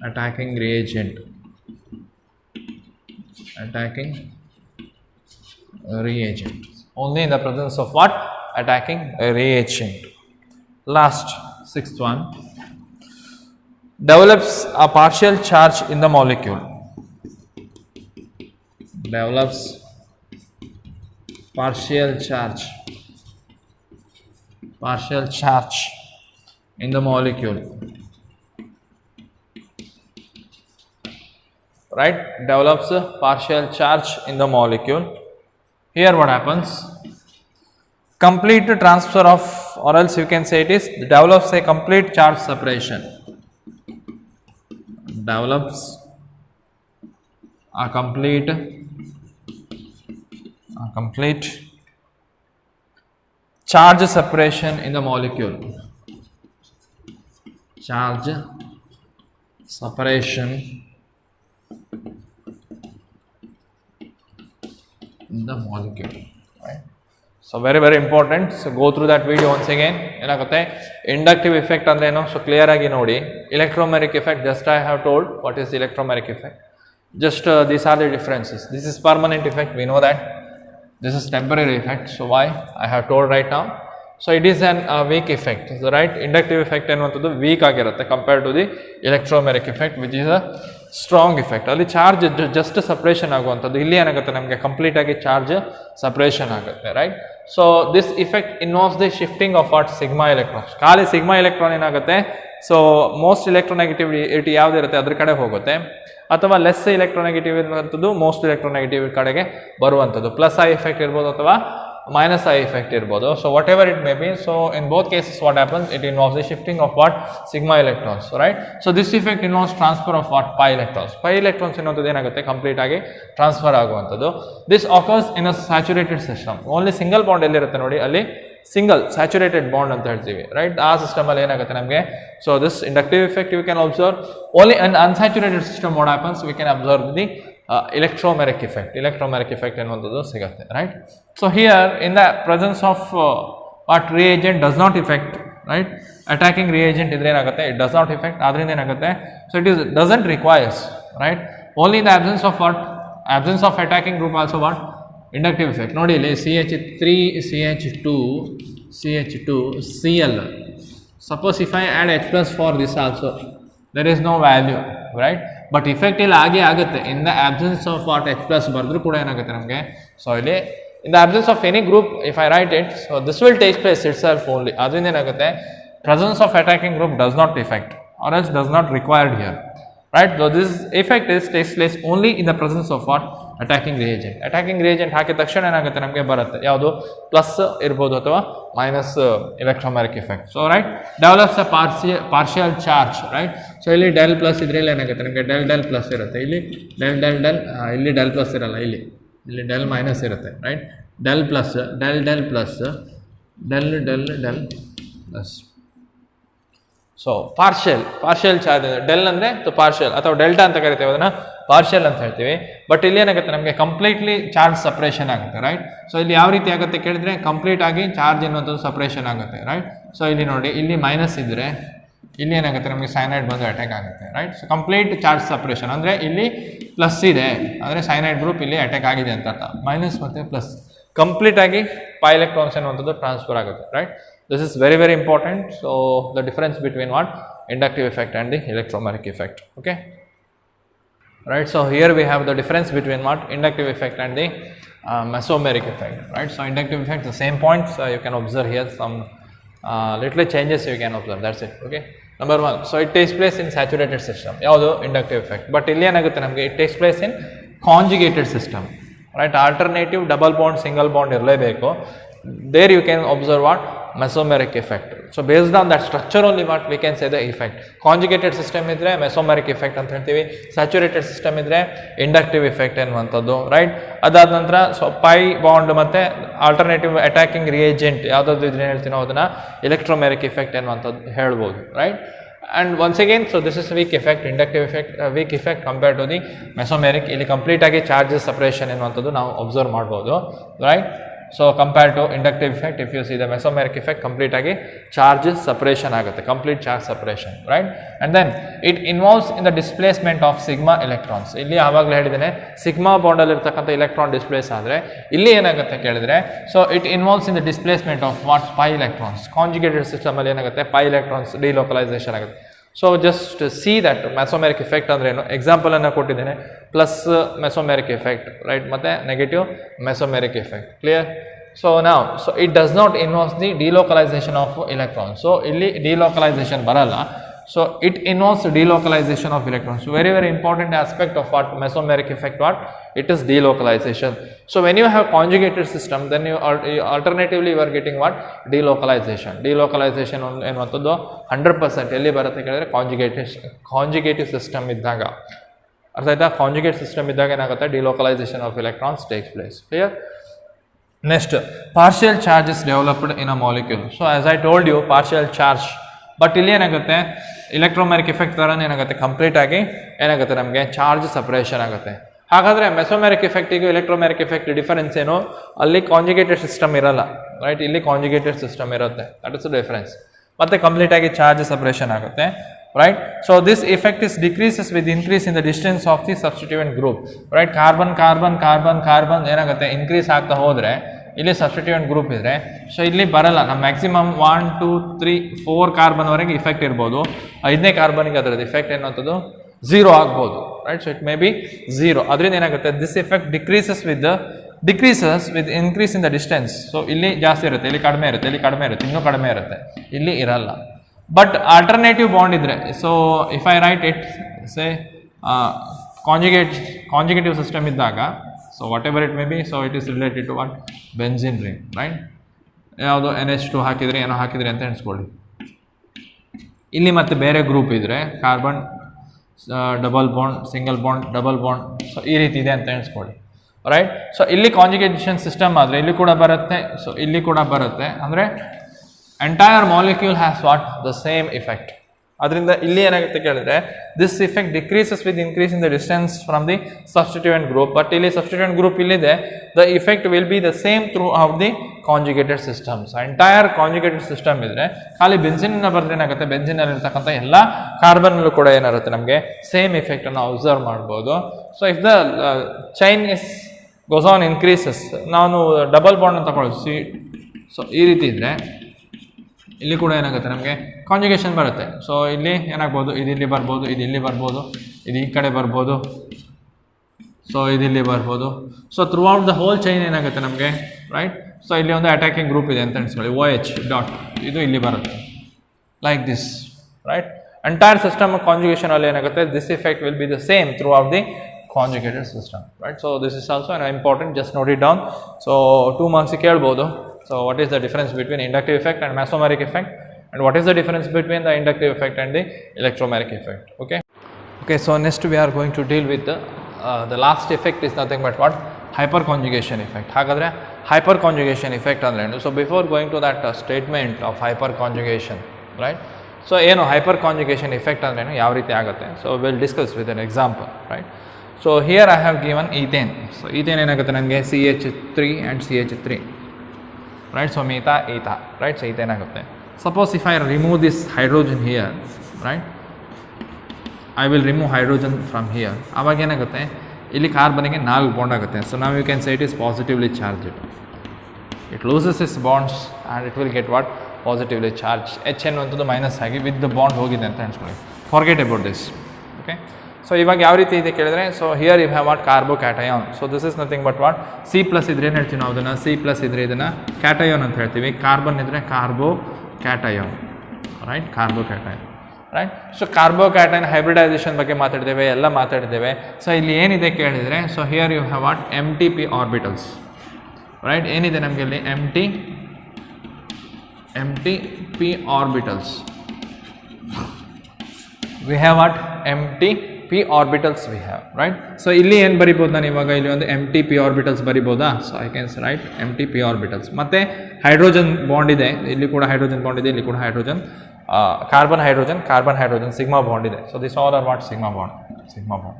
attacking reagent. Only in the presence of what? Attacking reagent. Last, 6th one, develops a partial charge in the molecule. Partial charge in the molecule. right, develops a partial charge in the molecule. Here what happens? Complete transfer of, or else you can say it is develops a complete charge separation. Develops a complete charge separation in the molecule. Charge separation in the molecule, right? So very important. So go through that video once again. ಏನಾಗುತ್ತೆ ಇಂಡಕ್ಟಿವ್ ಇಫೆಕ್ಟ್ ಅಂದ್ರೆ ಏನು, ಸೊ ಕ್ಲಿಯರ್ ಆಗಿ ನೋಡಿ. Electromagnetic effect, just I have told what is electromagnetic effect. Just these are the differences. This is permanent effect, we know that. This is temporary effect. So why I have told right now. So it is an weak effect, so right. Inductive effect ಎನ್ನುವಂಥದ್ದು ವೀಕ್ ಆಗಿರುತ್ತೆ compared to the electromagnetic effect which is a strong effect. ಅಲ್ಲಿ ಚಾರ್ಜ್ ಜಸ್ಟ್ ಸಪ್ರೇಷನ್ ಆಗುವಂಥದ್ದು, ಇಲ್ಲಿ ಏನಾಗುತ್ತೆ ನಮಗೆ ಕಂಪ್ಲೀಟ್ ಆಗಿ ಚಾರ್ಜ್ ಸಪ್ರೇಷನ್ ಆಗುತ್ತೆ, right. So this effect involves the shifting of what sigma electrons. ಖಾಲಿ ಸಿಗ್ಮಾ ಎಲೆಕ್ಟ್ರಾನ್ ಏನಾಗುತ್ತೆ, ಸೊ ಮೋಸ್ಟ್ ಎಲೆಕ್ಟ್ರೋನೆಗೆಟಿವಿಟಿ ಯಾವುದಿರುತ್ತೆ ಅದ್ರ ಕಡೆ ಹೋಗುತ್ತೆ, ಅಥವಾ ಲೆಸ್ ಎಲೆಕ್ಟ್ರೋನೆಗೆಟಿವ್ ಇರುವಂಥದ್ದು ಮೋಸ್ಟ್ ಎಲೆಕ್ಟ್ರೋನೆಗೆಟಿವ್ ಕಡೆಗೆ ಬರುವಂಥದ್ದು. ಪ್ಲಸ್ ಐ ಎಫೆಕ್ಟ್ ಇರ್ಬೋದು ಅಥವಾ minus I effect ಇರ್ಬೋದು. So whatever it may be. So in both cases what happens, it involves the shifting of what sigma electrons, right. So this effect involves transfer of what pi electrons. Pi electrons ಎನ್ನುವಂಥದ್ದು ಏನಾಗುತ್ತೆ ಕಂಪ್ಲೀಟ್ ಆಗಿ ಟ್ರಾನ್ಸ್ಫರ್ ಆಗುವಂಥದ್ದು. This occurs in a saturated system. Only single bond ಎಲ್ಲಿರುತ್ತೆ ನೋಡಿ, ಅಲ್ಲಿ ಸಿಂಗಲ್ ಸ್ಯಾಚುರೇಟೆಡ್ ಬಾಂಡ್ ಅಂತ ಹೇಳ್ತೀವಿ, ರೈಟ್. ಆ ಸಿಸ್ಟಮ್ ಅಲ್ಲಿ ಏನಾಗುತ್ತೆ ನಮಗೆ, so this inductive effect you can observe only in unsaturated system. What happens, we can observe the electromagnetic effect ಎನ್ನುವಂಥದ್ದು ಸಿಗುತ್ತೆ, right. So here in the presence of what reagent does not effect, right. Attacking reagent ಇದ್ರೆ ಏನಾಗುತ್ತೆ, ಇಟ್ ಡಸ್ ನಾಟ್ ಇಫೆಕ್ಟ್. ಆದ್ರಿಂದ ಏನಾಗುತ್ತೆ, so it is doesn't requires, right. Only in the absence of what, absence of attacking group also what inductive effect. ನೋಡಿ ಇಲ್ಲಿ CH3CH2Cl. Suppose if I add H+ for this also there is no value, right. But effect ಇಲ್ಲಿ ಆಗುತ್ತೆ in the absence of what H+ ಬರೆದ್ರು ಕೂಡ ಏನಾಗುತ್ತೆ ನಮಗೆ. ಸೊ ಇಲ್ಲಿ in the absence of any group if I write it, so this will take place itself only. ಅದರಿಂದ ಏನಾಗುತ್ತೆ, presence of attacking group does not effect or else does not required here, right. So this effect takes place only in the presence of what attacking reagent. Attacking reagent ಹಾಕಿದ ತಕ್ಷಣ ಏನಾಗುತ್ತೆ ನಮಗೆ ಬರುತ್ತೆ ಯಾವುದು, ಪ್ಲಸ್ ಇರ್ಬೋದು ಅಥವಾ minus electromagnetic effect. So right, develops a partial charge, right. So ಇಲ್ಲಿ ಡೆಲ್ ಪ್ಲಸ್ ಇದ್ರೆ ಇಲ್ಲಿ ಏನಾಗುತ್ತೆ ನಮಗೆ ಡೆಲ್ ಪ್ಲಸ್ ಇರುತ್ತೆ, ಇಲ್ಲಿ ಇಲ್ಲಿ ಡೆಲ್ ಪ್ಲಸ್ ಇರಲ್ಲ, ಇಲ್ಲಿ ಡೆಲ್ ಮೈನಸ್ ಇರುತ್ತೆ, right. Del plus del plus so partial charge del ಅಂದರೆ ಪಾರ್ಷಿಯಲ್ ಅಥವಾ ಡೆಲ್ಟಾ ಅಂತ ಕರಿತೇವೆ, ಅದನ್ನು ಪಾರ್ಷಿಯಲ್ ಅಂತ ಹೇಳ್ತೀವಿ. ಬಟ್ ಇಲ್ಲಿ ಏನಾಗುತ್ತೆ ನಮಗೆ ಕಂಪ್ಲೀಟ್ಲಿ ಚಾರ್ಜ್ ಸಪ್ರೇಷನ್ ಆಗುತ್ತೆ, ರೈಟ್. ಸೊ ಇಲ್ಲಿ ಯಾವ ರೀತಿ ಆಗುತ್ತೆ ಕೇಳಿದ್ರೆ ಕಂಪ್ಲೀಟ್ ಆಗಿ ಚಾರ್ಜ್ ಎನ್ನುವಂಥದ್ದು ಸಪ್ರೇಷನ್ ಆಗುತ್ತೆ, ರೈಟ್. ಸೊ ಇಲ್ಲಿ ನೋಡಿ, ಇಲ್ಲಿ ಮೈನಸ್ ಇದ್ದರೆ ಇಲ್ಲಿ ಏನಾಗುತ್ತೆ ನಮಗೆ ಸೈನೈಡ್ ಬಂದು ಅಟ್ಯಾಕ್ ಆಗುತ್ತೆ, right. So complete charge separation ಅಂದರೆ ಇಲ್ಲಿ ಪ್ಲಸ್ ಇದೆ ಅಂದರೆ ಸೈನೈಡ್ ಗ್ರೂಪ್ ಇಲ್ಲಿ ಅಟ್ಯಾಕ್ ಆಗಿದೆ ಅಂತ ಅರ್ಥ. ಮೈನಸ್ ಮತ್ತು ಪ್ಲಸ್ ಕಂಪ್ಲೀಟ್ ಆಗಿ ಪೈ ಎಲೆಕ್ಟ್ರಾನ್ಸ್ ಎನ್ನುವಂಥದ್ದು ಟ್ರಾನ್ಸ್ಫರ್ ಆಗುತ್ತೆ, right. This is very important. So the difference between what inductive effect and the electromagnetic effect, okay, right. So here we have the difference between what inductive effect and the mesomeric effect, right. So inductive effect the same points, you can observe here some little changes you can observe, that's it, okay. Number 1, so it takes place in saturated system, ಯಾವುದು inductive effect. But ಇಲ್ಲಿ ಏನಾಗುತ್ತೆ ನಮಗೆ, it takes place in conjugated system, right. Alternative double bond single bond ಇರಲೇಬೇಕು. There you can observe what mesomeric effect. So based on that structure only what we can say the effect. Conjugated system ಇದ್ರೆ mesomeric effect ಅಂತ ಹೇಳ್ತೀವಿ, ಸ್ಯಾಚುರೇಟೆಡ್ ಸಿಸ್ಟಮ್ ಇದ್ರೆ ಇಂಡಕ್ಟಿವ್ ಎಫೆಕ್ಟ್ ಎನ್ನುವಂಥದ್ದು, ರೈಟ್. ಅದಾದ ನಂತರ ಸೊ ಪೈ ಬಾಂಡ್ ಮತ್ತೆ ಆಲ್ಟರ್ನೇಟಿವ್ ಅಟ್ಯಾಕಿಂಗ್ ರಿಯೇಜೆಂಟ್ ಯಾವುದಾದ್ರು ಇದ್ರೆ ಹೇಳ್ತೀನೋ ಅದನ್ನ electromagnetic effect ಎನ್ನುವಂಥದ್ದು ಹೇಳ್ಬೋದು, right. And once again, so this is weak effect, inductive effect, weak effect compared to the mesomeric. ಇಲ್ಲಿ ಕಂಪ್ಲೀಟ್ ಆಗಿ ಚಾರ್ಜಸ್ ಸಪ್ರೇಷನ್ ಎನ್ನುವಂಥದ್ದು ನಾವು ಅಬ್ಸರ್ವ್ ಮಾಡ್ಬೋದು, right. So compared to inductive effect, if you see the mesomeric effect, complete agi charge separation ಆಗುತ್ತೆ, complete charge separation, right. And then it involves in the displacement of sigma electrons. ಇಲ್ಲಿ ಆವಾಗಲೇ ಹೇಳಿದ್ದೇನೆ ಸಿಗ್ಮಾ ಬಾಂಡ್ ಅಲ್ಲಿ ಇರತಕ್ಕಂಥ ಎಲೆಕ್ಟ್ರಾನ್ ಡಿಸ್ಪ್ಲೇಸ್ ಆದರೆ ಇಲ್ಲಿ ಏನಾಗುತ್ತೆ ಕೇಳಿದ್ರೆ, so it involves in the displacement of what pi electrons. Conjugated system ಅಲ್ಲಿ ಏನಾಗುತ್ತೆ ಪೈ ಎಲೆಕ್ಟ್ರಾನ್ಸ್ ಡಿಲೋಕಲೈಸೇಷನ್ ಆಗುತ್ತೆ. So just see that mesomeric effect ಅಂದ್ರೆ ಏನು, ಎಕ್ಸಾಂಪಲ್ ಅನ್ನು ಕೊಟ್ಟಿದ್ದೇನೆ, ಪ್ಲಸ್ ಮೆಸೋಮೆರಿಕ್ ಎಫೆಕ್ಟ್, ರೈಟ್, ಮತ್ತೆ negative mesomeric effect, clear. So ನಾವು so it does not involves the delocalisation of electron. So ಇಲ್ಲಿ ಡಿಲೋಕಲೈಸೇಷನ್ ಬರಲ್ಲ, So it involves delocalization of electrons. Very very important aspect of what mesomeric effect, what it is delocalization. So when you have conjugated system, then you alternatively you are getting what delocalization. Delocalization ಎನ್ನುವಂಥದ್ದು 100% ಎಲ್ಲಿ ಬರುತ್ತೆ ಕೇಳಿದ್ರೆ ಕಾಂಜುಗೇಟಿವ್ ಸಿಸ್ಟಮ್ ಇದ್ದಾಗ. ಅರ್ಥ ಆಯ್ತಾ? ಕಾಂಜುಗೇಟ್ ಸಿಸ್ಟಮ್ ಇದ್ದಾಗ ಏನಾಗುತ್ತೆ, delocalisation of electrons takes place. Clear? Next, partial charge is developed in a molecule. So as I told you partial charge, but ಇಲ್ಲಿ ಏನಾಗುತ್ತೆ ಇಲೆಕ್ಟ್ರೋಮ್ಯಾಗ್ನೆಟಿಕ್ ಎಫೆಕ್ಟ್ ಥರನೇ ಏನಾಗುತ್ತೆ ಕಂಪ್ಲೀಟ್ ಆಗಿ ಏನಾಗುತ್ತೆ ನಮಗೆ ಚಾರ್ಜ್ ಸಪ್ರೇಷನ್ ಆಗುತ್ತೆ. ಹಾಗಾದರೆ ಮೆಸೋಮ್ಯಾಗ್ನೆಟಿಕ್ ಎಫೆಕ್ಟಿಗೂ ಎಲೆಕ್ಟ್ರೋಮ್ಯಾಗ್ನೆಟಿಕ್ ಎಫೆಕ್ಟ್ ಡಿಫರೆನ್ಸ್ ಏನು? ಅಲ್ಲಿ ಕಾಂಜುಗೇಟೆಡ್ ಸಿಸ್ಟಮ್ ಇರಲ್ಲ, ರೈಟ್? ಇಲ್ಲಿ ಕಾಂಜುಗೇಟೆಡ್ ಸಿಸ್ಟಮ್ ಇರುತ್ತೆ, ದಟ್ ಇಸ್ ದ ಡಿಫರೆನ್ಸ್. ಮತ್ತೆ ಕಂಪ್ಲೀಟ್ ಆಗಿ ಚಾರ್ಜ್ ಸಪ್ರೇಷನ್ ಆಗುತ್ತೆ, right? So this effect is decreases with increase in the distance of the substituent group, right? Carbon ಏನಾಗುತ್ತೆ ಇನ್ಕ್ರೀಸ್ ಆಗ್ತಾ ಹೋದರೆ ಇಲ್ಲಿ ಸಬ್ಸ್ಟಿಟ್ಯೂಯೆಂಟ್ ಗ್ರೂಪ್ ಇದ್ರೆ, ಸೊ ಇಲ್ಲಿ ಬರಲ್ಲ. ನಮ್ಮ ಮ್ಯಾಕ್ಸಿಮಮ್ 1 2 3 4 ಕಾರ್ಬನ್ವರೆಗೆ ಇಫೆಕ್ಟ್ ಇರ್ಬೋದು. 5ನೇ ಕಾರ್ಬನ್ಗೆ ಅದರದ್ದು ಇಫೆಕ್ಟ್ ಅನ್ನೋಂಥದ್ದು 0 ಆಗ್ಬೋದು, right? So it may B 0. ಅದರಿಂದ ಏನಾಗುತ್ತೆ, this effect decreases with increase in the distance. So ಇಲ್ಲಿ ಜಾಸ್ತಿ ಇರುತ್ತೆ, ಇಲ್ಲಿ ಕಡಿಮೆ ಇರುತ್ತೆ, ಇನ್ನೂ ಕಡಿಮೆ ಇರುತ್ತೆ, ಇಲ್ಲಿ ಇರಲ್ಲ. ಬಟ್ ಆಲ್ಟರ್ನೇಟಿವ್ ಬಾಂಡ್ ಇದ್ರೆ, so if I write it say conjugative system ಇದ್ದಾಗ, so whatever it may be, so it is related to what benzene ring, right? ಯಾವುದು NH2 ಹಾಕಿದರೆ ಏನೋ ಹಾಕಿದರೆ ಅಂತ ಎಣಿಸ್ಕೊಳ್ಳಿ. ಇಲ್ಲಿ ಮತ್ತೆ ಬೇರೆ ಗ್ರೂಪ್ ಇದ್ದರೆ carbon double bond, single bond, double bond, so ಈ ರೀತಿ ಇದೆ ಅಂತ ಎಣಿಸ್ಕೊಳ್ಳಿ, ರೈಟ್? ಸೊ ಇಲ್ಲಿ ಕಾಂಜುಗೇಷನ್ ಸಿಸ್ಟಮ್ ಆದರೆ ಇಲ್ಲಿ ಕೂಡ ಬರುತ್ತೆ, ಸೊ ಇಲ್ಲಿ ಕೂಡ ಬರುತ್ತೆ. ಅಂದರೆ entire molecule has what the same effect. ಅದರಿಂದ ಇಲ್ಲಿ ಏನಾಗುತ್ತೆ ಕೇಳಿದ್ರೆ, this effect decreases with increase in the distance from the substituent group. But ಇಲ್ಲಿ ಸಬ್ಸ್ಟಿಟ್ಯೂಯೆಂಟ್ ಗ್ರೂಪ್ ಇಲ್ಲಿದೆ, the effect will be the same through out the conjugated systems. Entire conjugated system ಇದ್ರೆ ಖಾಲಿ ಬೆನ್ಸಿನ್ನ ಬರೆದ್ರೆ ಏನಾಗುತ್ತೆ, ಬೆನ್ಸಿನಲ್ಲಿ ಇರ್ತಕ್ಕಂಥ ಎಲ್ಲ ಕಾರ್ಬನ್ನಲ್ಲೂ ಕೂಡ ಏನಾಗುತ್ತೆ ನಮಗೆ ಸೇಮ್ ಇಫೆಕ್ಟ್ ಅನ್ನು ಅಬ್ಸರ್ವ್ ಮಾಡ್ಬೋದು. So if the chain is goes on increases, ನಾನು ಡಬಲ್ ಬಾಂಡ್ ಅಂತ ತಗೊಳ್ಳಿ, ಸೊ ಈ ರೀತಿ ಇದ್ರೆ ಇಲ್ಲಿ ಕೂಡ ಏನಾಗುತ್ತೆ ನಮಗೆ ಕಾಂಜುಗೇಷನ್ ಬರುತ್ತೆ. ಸೊ ಇಲ್ಲಿ ಏನಾಗ್ಬೋದು, ಇದು ಇಲ್ಲಿ ಬರ್ಬೋದು, ಇದು ಇಲ್ಲಿ ಬರ್ಬೋದು, ಇದು ಈ ಕಡೆ ಬರ್ಬೋದು, ಸೊ ಇದು ಇಲ್ಲಿ ಬರ್ಬೋದು. So through out the whole chain ಏನಾಗುತ್ತೆ ನಮಗೆ, ರೈಟ್? ಸೊ ಇಲ್ಲಿ ಒಂದು ಅಟ್ಯಾಕಿಂಗ್ ಗ್ರೂಪ್ ಇದೆ ಅಂತ ಅನ್ಸ್ಕೊಳ್ಳಿ, OH ಡಾಟ್, ಇದು ಇಲ್ಲಿ ಬರುತ್ತೆ like this, right? Entire system conjugation ಅಲ್ಲಿ ಏನಾಗುತ್ತೆ, this effect will be the same through out the conjugated system, right? So this is also important, just note it down. So 2 marks ಕೇಳ್ಬೋದು. So what is the difference between inductive effect and mesomeric effect, and what is the difference between the inductive effect and the electromeric effect? Okay, so next we are going to deal with the last effect is nothing but what hyperconjugation effect. ಹಾಗಾದರೆ hyperconjugation effect ಅಂದ್ರೇನು? So before going to that statement of hyperconjugation, right? So ಏನು hyperconjugation effect ಅಂದ್ರೇನು, ಯಾವ ರೀತಿ ಆಗುತ್ತೆ? So we'll discuss with an example, right? So here I have given ethane. So ethane ಏನಾಗುತ್ತೆ ನನಗೆ CH3 and CH3, right? So meta eta, right? So ethane ಆಗುತ್ತೆ. Suppose if I remove this hydrogen here, right? I will remove hydrogen from here. ಆವಾಗ ಏನಾಗುತ್ತೆ, ಇಲ್ಲಿ ಕಾರ್ಬನ್ಗೆ 4 ಬಾಂಡ್ ಆಗುತ್ತೆ. So now you can say it is positively charged. It loses its bonds and it will get what positively charged. H ಅನ್ನುವಂಥದ್ದು ಮೈನಸ್ ಆಗಿ ವಿತ್ ದ ಬಾಂಡ್ ಹೋಗಿದೆ ಅಂತ ಅನ್ಸ್ಕೊಳ್ಳಿ. Forget about this. Okay, so ಇವಾಗ ಯಾವ ರೀತಿ ಇದೆ ಕೇಳಿದ್ರೆ, so here you have what carbocation. So this is nothing but what C+ ಇದ್ರೆ ಏನು ಹೇಳ್ತೀವಿ ನಾವು ಅದನ್ನು, C+ ಇದ್ರೆ ಇದನ್ನು ಕ್ಯಾಟಯಾನ್ ಅಂತ ಹೇಳ್ತೀವಿ. ಕಾರ್ಬನ್ ಇದ್ರೆ carbocation, right? Carbocation, right? So carbocation hybridisation ಬಗ್ಗೆ ಮಾತಾಡಿದ್ದೇವೆ, ಎಲ್ಲ ಮಾತಾಡಿದ್ದೇವೆ. ಸೊ ಇಲ್ಲಿ ಏನಿದೆ ಕೇಳಿದರೆ, so here you have what MTP orbitals, right? ಏನಿದೆ ನಮಗೆ ಇಲ್ಲಿ MTP orbitals. We have what MTP orbitals we have, right? So ಇಲ್ಲಿ ಏನು ಬರಿಬೋದು ನಾನು ಇವಾಗ, ಇಲ್ಲಿ ಒಂದು MTP orbitals ಬರಿಬೋದಾ? So I can write MTP orbitals. ಮತ್ತೆ ಹೈಡ್ರೋಜನ್ ಬಾಂಡ್ ಇದೆ, ಇಲ್ಲಿ ಕೂಡ ಹೈಡ್ರೋಜನ್ ಬಾಂಡ್ ಇದೆ, ಇಲ್ಲಿ ಕೂಡ hydrogen, carbon hydrogen sigma bond ಇದೆ. So this all are what sigma bond,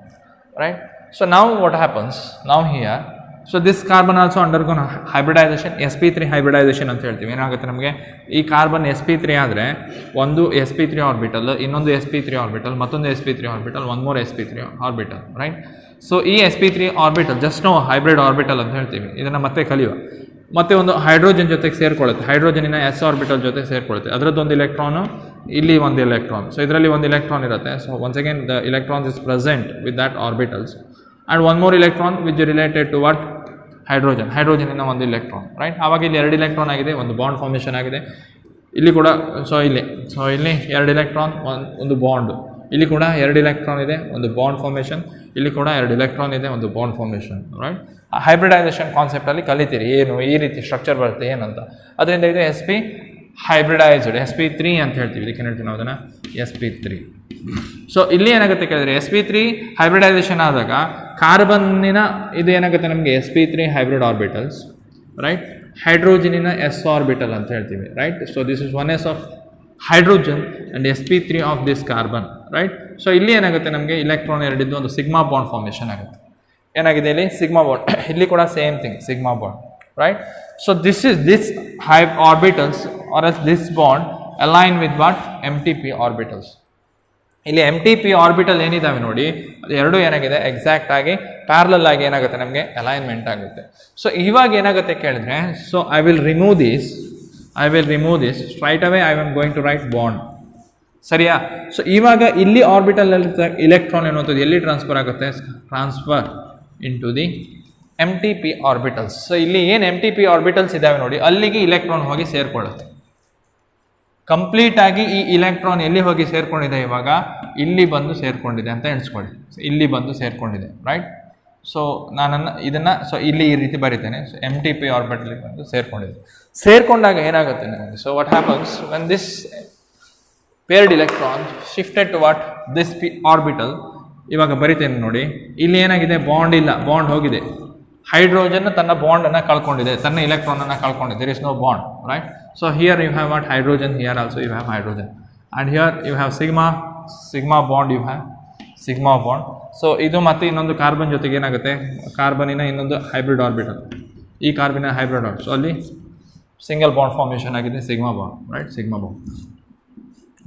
right? So now what happens now here, so this carbon also undergone hybridisation, sp3 hybridisation ಅಂತ ಹೇಳ್ತೀವಿ. ಏನಾಗುತ್ತೆ ನಮಗೆ, ಈ ಕಾರ್ಬನ್ sp3 ಆದರೆ ಒಂದು sp3 ಆರ್ಬಿಟಲ್, ಇನ್ನೊಂದು sp3 ಆರ್ಬಿಟಲ್, ಮತ್ತೊಂದು sp3 orbital, one more sp3 orbital, right? So ಈ sp3 ಆರ್ಬಿಟಲ್ ಜಸ್ಟ್ ನಾವು ಹೈಬ್ರಿಡ್ ಆರ್ಬಿಟಲ್ ಅಂತ ಹೇಳ್ತೀವಿ. ಇದನ್ನು ಮತ್ತೆ ಕಲಿಯುವ, ಮತ್ತೆ ಒಂದು ಹೈಡ್ರೋಜನ್ ಜೊತೆಗೆ ಸೇರ್ಕೊಳ್ಳುತ್ತೆ, ಹೈಡ್ರೋಜನಿನ s ಆರ್ಬಿಟಲ್ ಜೊತೆಗೆ ಸೇರ್ಕೊಳ್ಳುತ್ತೆ. ಅದರದ್ದೊಂದು ಇಲೆಕ್ಟ್ರಾನು, ಇಲ್ಲಿ ಒಂದು ಇಲೆಕ್ಟ್ರಾನ್. ಸೊ ಇದರಲ್ಲಿ ಒಂದು ಇಲೆಕ್ಟ್ರಾನ್ ಇರುತ್ತೆ. So once again the electrons is present with that orbitals. And one more electron which related to what ಹೈಡ್ರೋಜನಿನ ಒಂದು ಇಲೆಕ್ಟ್ರಾನ್, ರೈಟ್? ಆವಾಗ ಇಲ್ಲಿ 2 ಇಲೆಕ್ಟ್ರಾನ್ ಆಗಿದೆ, ಒಂದು ಬಾಂಡ್ ಫಾರ್ಮೇಷನ್ ಆಗಿದೆ. ಇಲ್ಲಿ ಕೂಡ ಸೊ ಇಲ್ಲಿ 2 ಎಲೆಕ್ಟ್ರಾನ್ ಒಂದು ಬಾಂಡ್, ಇಲ್ಲಿ ಕೂಡ 2 ಎಲೆಕ್ಟ್ರಾನ್ ಇದೆ ಒಂದು ಬಾಂಡ್ ಫಾರ್ಮೇಷನ್, ಇಲ್ಲಿ ಕೂಡ 2 ಎಲೆಕ್ಟ್ರಾನ್ ಇದೆ ಒಂದು ಬಾಂಡ್ ಫಾರ್ಮೇಷನ್. ರೈಟ್, ಹೈಬ್ರಿಡೈಸೇಷನ್ ಕಾನ್ಸೆಪ್ಟಲ್ಲಿ ಕಲಿತೀರಿ ಏನು ಈ ರೀತಿ ಸ್ಟ್ರಕ್ಚರ್ ಬರುತ್ತೆ ಏನಂತ. ಅದರಿಂದ ಇದು sp ಹೈಬ್ರಿಡೈಸ್ಡ್ sp3 ಅಂತ ಹೇಳ್ತೀವಿ, ಇದಕ್ಕೆ ಹೇಳ್ತೀವಿ ನಾವು ಅದನ್ನು sp3. ಸೊ ಇಲ್ಲಿ ಏನಾಗುತ್ತೆ ಕೇಳಿದ್ರೆ sp3 ಹೈಬ್ರಿಡೈಸೇಷನ್ ಆದಾಗ ಕಾರ್ಬನ್ನಿನ ಇದು ಏನಾಗುತ್ತೆ ನಮಗೆ sp3 ಹೈಬ್ರಿಡ್ ಆರ್ಬಿಟಲ್ಸ್, ರೈಟ್, ಹೈಡ್ರೋಜನಿನ s ಆರ್ಬಿಟಲ್ ಅಂತ ಹೇಳ್ತೀವಿ. Right, so this is 1s of hydrogen and sp3 of this carbon. Right, so ಇಲ್ಲಿ ಏನಾಗುತ್ತೆ ನಮಗೆ ಇಲೆಕ್ಟ್ರಾನ್ ಎರಡಿದ್ದು ಒಂದು ಸಿಗ್ಮಾ ಬಾಂಡ್ ಫಾರ್ಮೇಷನ್ ಆಗುತ್ತೆ. ಏನಾಗಿದೆ ಇಲ್ಲಿ ಸಿಗ್ಮಾ ಬಾಂಡ್, ಇಲ್ಲಿ ಕೂಡ same thing sigma bond. Right, so this high orbitals are as this bond align with what mtp orbitals. ಇಲ್ಲಿ mtp ಆರ್ಬಿಟಲ್ ಏನಿದಾವೆ ನೋಡಿ ಅದು ಎರಡು ಏನಾಗಿದೆ ಎಕ್ಸಾಕ್ಟ್ ಆಗಿ ಪ್ಯಾರಲಲ್ ಆಗಿ ಏನಾಗುತ್ತೆ ನಮಗೆ ಅಲೈನ್ಮೆಂಟ್ ಆಗುತ್ತೆ. ಸೊ ಇವಾಗ ಏನಾಗುತ್ತೆ ಕೇಳಿದ್ರೆ, so I will remove this straight away I am going to write bond. ಸರಿಯಾ? ಸೊ ಇವಾಗ ಇಲ್ಲಿ ಆರ್ಬಿಟಲ್ ಇಲೆಕ್ಟ್ರಾನ್ ಎನ್ನುವಂಥದ್ದು ಎಲ್ಲಿ ಟ್ರಾನ್ಸ್ಫರ್ ಆಗುತ್ತೆ, transfer into the mtp orbitals. So ಇಲ್ಲಿ ಏನು mtp ಆರ್ಬಿಟಲ್ಸ್ ಇದಾವೆ ನೋಡಿ ಅಲ್ಲಿಗೆ ಇಲೆಕ್ಟ್ರಾನ್ ಹೋಗಿ ಸೇರ್ಕೊಳ್ಳುತ್ತೆ. ಕಂಪ್ಲೀಟ್ ಆಗಿ ಈ ಇಲೆಕ್ಟ್ರಾನ್ ಎಲ್ಲಿ ಹೋಗಿ ಸೇರ್ಕೊಂಡಿದೆ, ಇವಾಗ ಇಲ್ಲಿ ಬಂದು ಸೇರ್ಕೊಂಡಿದೆ ಅಂತ ಎಣಿಸ್ಕೊಳ್ಳಿ. ಇಲ್ಲಿ ಬಂದು ಸೇರ್ಕೊಂಡಿದೆ. ರೈಟ್, ಸೊ ಇದನ್ನು ಸೊ ಇಲ್ಲಿ ಈ ರೀತಿ ಬರಿತೇನೆ. ಸೊ mtp ಆರ್ಬಿಟಲ್ ಬಂದು ಸೇರ್ಕೊಂಡಾಗ ಏನಾಗುತ್ತೆ ನಮಗೆ, so what happens when this paired electron shifted to what this orbital. ಇವಾಗ ಬರಿತೇನೆ ನೋಡಿ, ಇಲ್ಲಿ ಏನಾಗಿದೆ ಬಾಂಡ್ ಇಲ್ಲ, ಬಾಂಡ್ ಹೋಗಿದೆ. ಹೈಡ್ರೋಜನ್ ತನ್ನ ಬಾಂಡನ್ನು ಕಳ್ಕೊಂಡಿದೆ, ತನ್ನ ಇಲೆಕ್ಟ್ರಾನನ್ನು ಕಳ್ಕೊಂಡಿದೆ. There is no bond. Right, so here you have what hydrogen, here also you have hydrogen, and here you have sigma bond, you have sigma bond. So ಇದು ಮತ್ತು ಇನ್ನೊಂದು ಕಾರ್ಬನ್ ಜೊತೆಗೆ ಏನಾಗುತ್ತೆ, ಕಾರ್ಬನಿನ ಇನ್ನೊಂದು ಹೈಬ್ರಿಡ್ ಆರ್ಬಿಟಲ್, ಈ ಕಾರ್ಬನಿನ ಹೈಬ್ರಿಡ್ ಆರ್ಬಿಟಲ್. ಸೊ ಅಲ್ಲಿ ಸಿಂಗಲ್ ಬಾಂಡ್ ಫಾರ್ಮೇಷನ್ ಆಗಿದೆ, sigma bond. Right, sigma bond.